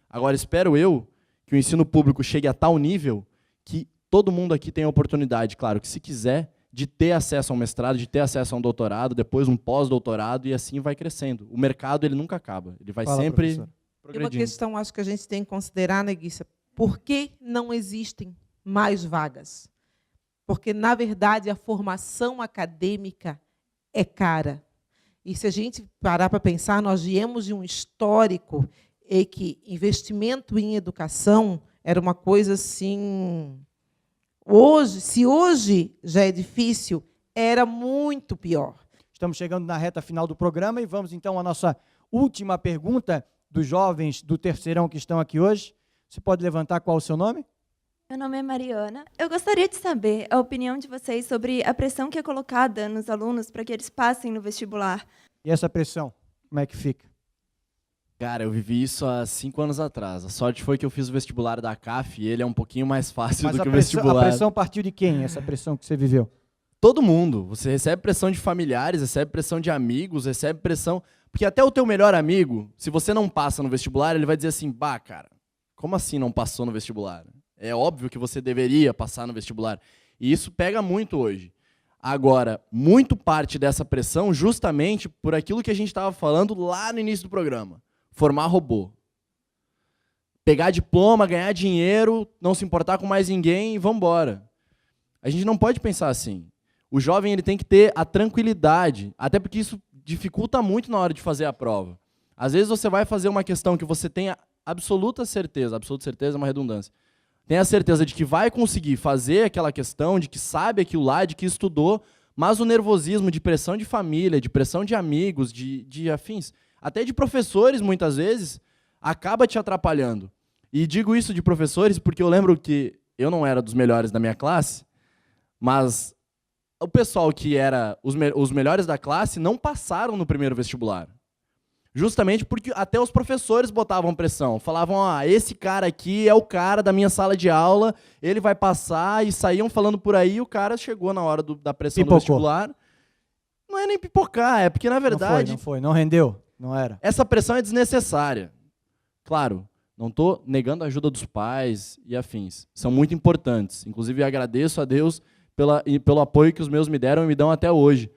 Agora, espero eu que o ensino público chegue a tal nível que todo mundo aqui tenha a oportunidade, claro, que se quiser, de ter acesso a um mestrado, de ter acesso a um doutorado, depois um pós-doutorado, e assim vai crescendo. O mercado, ele nunca acaba. Ele vai sempre progredindo. Tem uma questão, acho que a gente tem que considerar, né, Guissa? Por que não existem mais vagas? Porque, na verdade, a formação acadêmica é cara. E se a gente parar para pensar, nós viemos de um histórico em que investimento em educação era uma coisa assim... se hoje já é difícil, era muito pior. Estamos chegando na reta final do programa e vamos, então, à nossa última pergunta dos jovens do terceirão que estão aqui hoje. Você pode levantar qual é o seu nome? Meu nome é Mariana. Eu gostaria de saber a opinião de vocês sobre a pressão que é colocada nos alunos para que eles passem no vestibular. E essa pressão, como é que fica? Cara, eu vivi isso há 5 anos atrás. A sorte foi que eu fiz o vestibular da CAF e ele é um pouquinho mais fácil do que o vestibular. A pressão partiu de quem, essa pressão que você viveu? Todo mundo. Você recebe pressão de familiares, recebe pressão de amigos, recebe pressão... Porque até o teu melhor amigo, se você não passa no vestibular, ele vai dizer assim, bah, cara, como assim não passou no vestibular? É óbvio que você deveria passar no vestibular. E isso pega muito hoje. Agora, muito parte dessa pressão justamente por aquilo que a gente estava falando lá no início do programa. Formar robô. Pegar diploma, ganhar dinheiro, não se importar com mais ninguém e vamos embora. A gente não pode pensar assim. O jovem ele tem que ter a tranquilidade, até porque isso dificulta muito na hora de fazer a prova. Às vezes você vai fazer uma questão que você tem absoluta certeza é uma redundância, tem a certeza de que vai conseguir fazer aquela questão, de que sabe aquilo lá, de que estudou, mas o nervosismo de pressão de família, de pressão de amigos, de afins, até de professores, muitas vezes, acaba te atrapalhando. E digo isso de professores porque eu lembro que eu não era dos melhores da minha classe, mas o pessoal que era os melhores da classe não passaram no primeiro vestibular. Justamente porque até os professores botavam pressão. Falavam, esse cara aqui é o cara da minha sala de aula, ele vai passar, e saíam falando por aí, e o cara chegou na hora da pressão do vestibular. Não é nem pipocar, é porque, na verdade... Não rendeu, não era. Essa pressão é desnecessária. Claro, não estou negando a ajuda dos pais e afins. São muito importantes. Inclusive, agradeço a Deus pelo apoio que os meus me deram e me dão até hoje.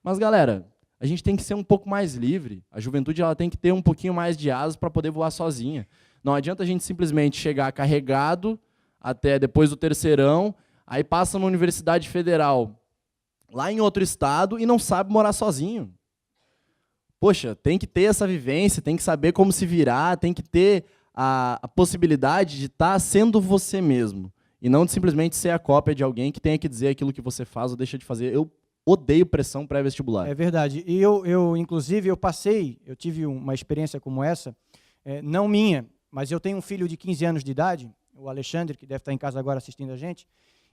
Mas, galera... A gente tem que ser um pouco mais livre. A juventude ela tem que ter um pouquinho mais de asas para poder voar sozinha. Não adianta a gente simplesmente chegar carregado até depois do terceirão, aí passa numa universidade federal lá em outro estado e não sabe morar sozinho. Poxa, tem que ter essa vivência, tem que saber como se virar, tem que ter a possibilidade de estar sendo você mesmo. E não de simplesmente ser a cópia de alguém que tenha que dizer aquilo que você faz ou deixa de fazer. Eu odeio pressão pré-vestibular. É verdade. E inclusive, eu tive uma experiência como essa, não minha, mas eu tenho um filho de 15 anos de idade, o Alexandre, que deve estar em casa agora assistindo a gente,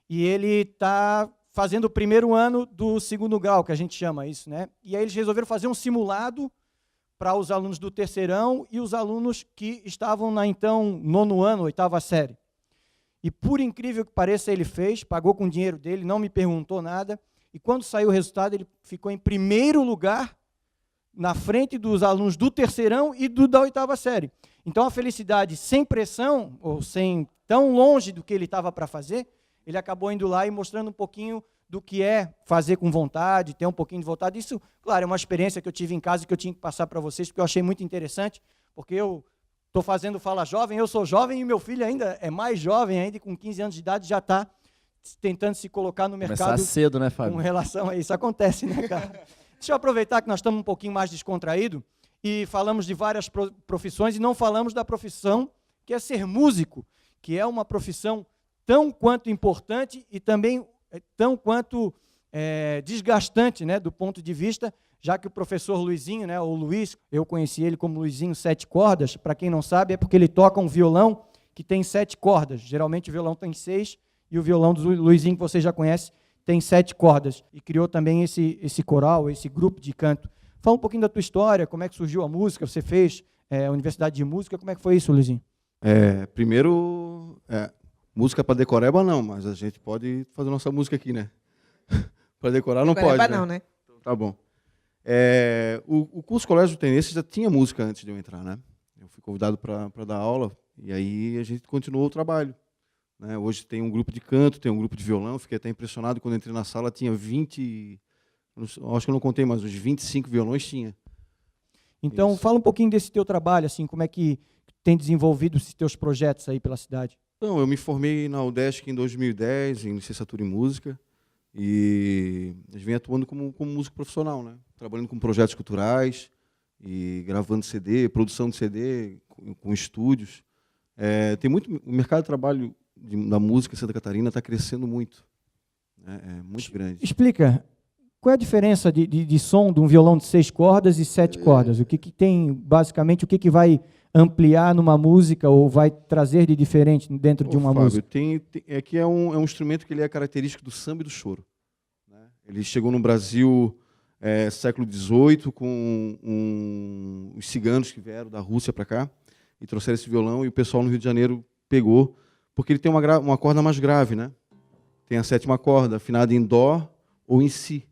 e ele está fazendo o primeiro ano do segundo grau, que a gente chama isso, né? E aí eles resolveram fazer um simulado para os alunos do terceirão e os alunos que estavam na, então, 9º ano, 8ª série. E, por incrível que pareça, ele fez, pagou com o dinheiro dele, não me perguntou nada. E quando saiu o resultado, ele ficou em primeiro lugar na frente dos alunos do terceirão e da 8ª série. Então, a felicidade sem pressão, ou sem tão longe do que ele estava para fazer, ele acabou indo lá e mostrando um pouquinho do que é fazer com vontade, ter um pouquinho de vontade. Isso, claro, é uma experiência que eu tive em casa e que eu tinha que passar para vocês, porque eu achei muito interessante, porque eu estou fazendo Fala Jovem, eu sou jovem e meu filho ainda é mais jovem, ainda com 15 anos de idade, já está tentando se colocar no mercado. Começar cedo, né, Fábio? Com relação a isso. Acontece, né, cara? Deixa eu aproveitar que nós estamos um pouquinho mais descontraídos e falamos de várias profissões e não falamos da profissão que é ser músico, que é uma profissão tão quanto importante e também tão quanto desgastante, né, do ponto de vista, já que o professor Luizinho, né, ou Luiz, eu conheci ele como Luizinho 7 cordas, para quem não sabe, é porque ele toca um violão que tem 7 cordas. Geralmente o violão tem 6 e o violão do Luizinho, que você já conhece, tem 7 cordas. E criou também esse coral, esse grupo de canto. Fala um pouquinho da tua história, como é que surgiu a música, você fez Universidade de Música, como é que foi isso, Luizinho? Primeiro, música para decoreba não, mas a gente pode fazer nossa música aqui, né? Para decorar não Decoreba pode, não, né? Então, tá bom. O curso Colégio Tenense já tinha música antes de eu entrar, né? Eu fui convidado para dar aula e aí a gente continuou o trabalho. Né? Hoje tem um grupo de canto, tem um grupo de violão. Fiquei até impressionado quando entrei na sala, tinha 20, acho que eu não contei, mas uns 25 violões tinha. Então, fala um pouquinho desse teu trabalho, assim, como é que tem desenvolvido esses teus projetos aí pela cidade? Então, eu me formei na UDESC em 2010, em licenciatura em música, e venho atuando como músico profissional, né? Trabalhando com projetos culturais, e gravando CD, produção de CD, com estúdios. O mercado de trabalho da música em Santa Catarina está crescendo muito. É muito grande. Explica, qual é a diferença de som de um violão de 6 cordas e 7 cordas? O que tem, basicamente, o que vai ampliar numa música ou vai trazer de diferente dentro de uma música? Que é um instrumento que ele é característico do samba e do choro. Né? Ele chegou no Brasil século XVIII com os ciganos que vieram da Rússia para cá e trouxeram esse violão e o pessoal no Rio de Janeiro pegou, porque ele tem uma corda mais grave, né? Tem a 7ª corda, afinada em dó ou em si.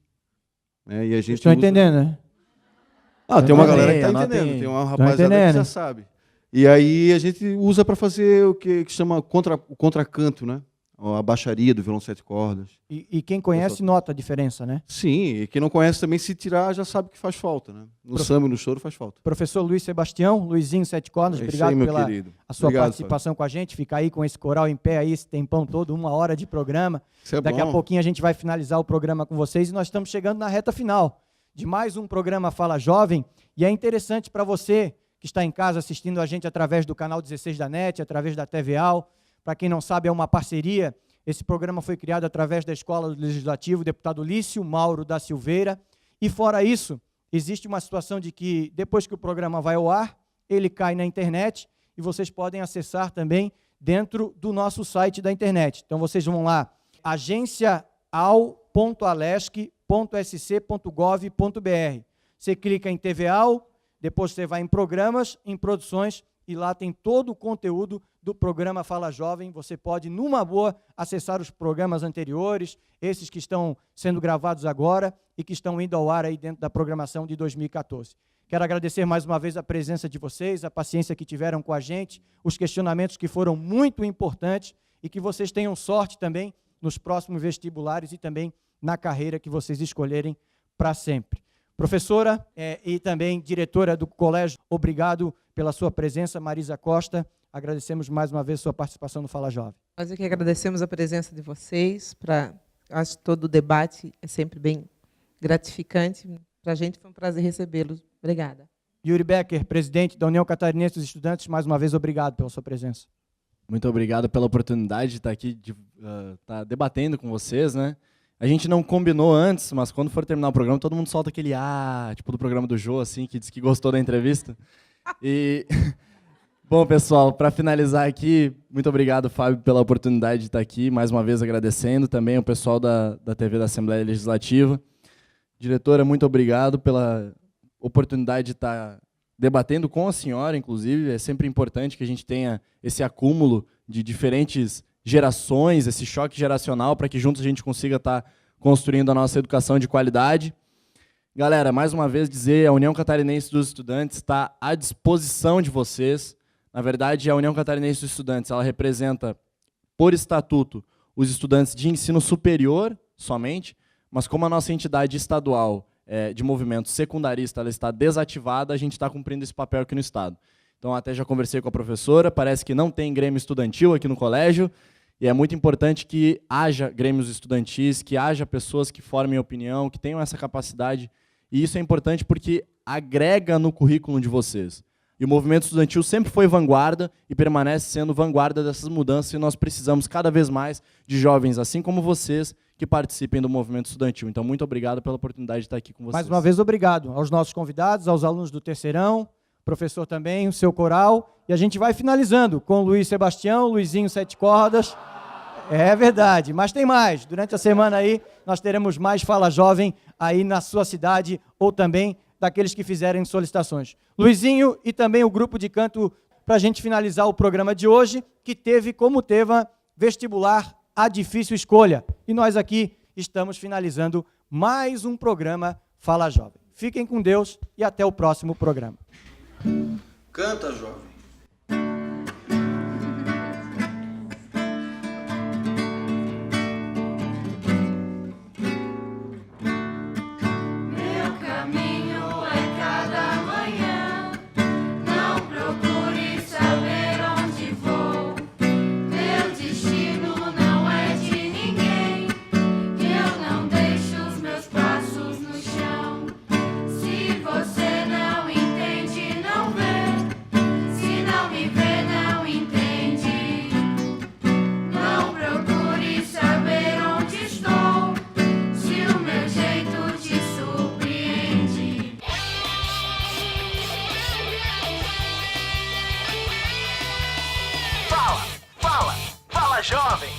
Né? E a gente Estão entendendo, né? Tem uma galera que está entendendo, tem uma rapaziada que já sabe. E aí a gente usa para fazer o que chama o contracanto, né? A baixaria do violão 7 cordas. E quem conhece nota a diferença, né? Sim, e quem não conhece também, se tirar, já sabe que faz falta, né? No samba e no choro faz falta. Professor Luiz Sebastião, Luizinho 7 cordas, obrigado pela sua participação com a gente. Fica aí com esse coral em pé aí, esse tempão todo, 1 hora de programa. Daqui a pouquinho a gente vai finalizar o programa com vocês e nós estamos chegando na reta final de mais um programa Fala Jovem. E é interessante para você que está em casa assistindo a gente através do canal 16 da NET, através da TVAL. Para quem não sabe, é uma parceria. Esse programa foi criado através da Escola do Legislativo, deputado Lício Mauro da Silveira. E fora isso, existe uma situação de que, depois que o programa vai ao ar, ele cai na internet e vocês podem acessar também dentro do nosso site da internet. Então, vocês vão lá, agenciaal.alesc.sc.gov.br. Você clica em TVAL, depois você vai em programas, em produções, e lá tem todo o conteúdo do programa Fala Jovem. Você pode, numa boa, acessar os programas anteriores, esses que estão sendo gravados agora e que estão indo ao ar aí dentro da programação de 2014. Quero agradecer mais uma vez a presença de vocês, a paciência que tiveram com a gente, os questionamentos que foram muito importantes e que vocês tenham sorte também nos próximos vestibulares e também na carreira que vocês escolherem para sempre. Professora e também diretora do colégio, obrigado pela sua presença, Marisa Costa. Agradecemos mais uma vez a sua participação no Fala Jovem. Nós aqui agradecemos a presença de vocês. Acho que todo o debate é sempre bem gratificante. Para a gente foi um prazer recebê-los. Obrigada. Yuri Becker, presidente da União Catarinense dos Estudantes, mais uma vez obrigado pela sua presença. Muito obrigado pela oportunidade de estar aqui, de estar debatendo com vocês, né? A gente não combinou antes, mas quando for terminar o programa, todo mundo solta aquele tipo do programa do Jô, assim, que diz que gostou da entrevista. E, bom, pessoal, para finalizar aqui, muito obrigado, Fábio, pela oportunidade de estar aqui, mais uma vez agradecendo também ao pessoal da TV da Assembleia Legislativa. Diretora, muito obrigado pela oportunidade de estar debatendo com a senhora, inclusive. É sempre importante que a gente tenha esse acúmulo de diferentes gerações, esse choque geracional, para que juntos a gente consiga estar construindo a nossa educação de qualidade. Galera, mais uma vez dizer, a União Catarinense dos Estudantes está à disposição de vocês. Na verdade, a União Catarinense dos Estudantes, ela representa, por estatuto, os estudantes de ensino superior somente, mas como a nossa entidade estadual de movimento secundarista ela está desativada, a gente está cumprindo esse papel aqui no Estado. Então, até já conversei com a professora, parece que não tem grêmio estudantil aqui no colégio, e é muito importante que haja grêmios estudantis, que haja pessoas que formem opinião, que tenham essa capacidade, e isso é importante porque agrega no currículo de vocês. E o movimento estudantil sempre foi vanguarda e permanece sendo vanguarda dessas mudanças, e nós precisamos cada vez mais de jovens, assim como vocês, que participem do movimento estudantil. Então, muito obrigado pela oportunidade de estar aqui com vocês. Mais uma vez, obrigado aos nossos convidados, aos alunos do terceirão, professor também, o seu coral. E a gente vai finalizando com o Luiz Sebastião, Luizinho Sete Cordas. É verdade, mas tem mais. Durante a semana aí, nós teremos mais Fala Jovem aí na sua cidade ou também daqueles que fizerem solicitações. Luizinho e também o grupo de canto para a gente finalizar o programa de hoje, que teve como tema vestibular A Difícil Escolha. E nós aqui estamos finalizando mais um programa Fala Jovem. Fiquem com Deus e até o próximo programa. Canta, jovem. Meu caminho é cada manhã, não procure saber onde vou. Meu destino não é de ninguém, eu não deixo os meus passos no chão. Se você não entende, não vê. Se não me vê, não entende. Não procure saber onde estou, se o meu jeito te surpreende. Fala, fala, fala jovem!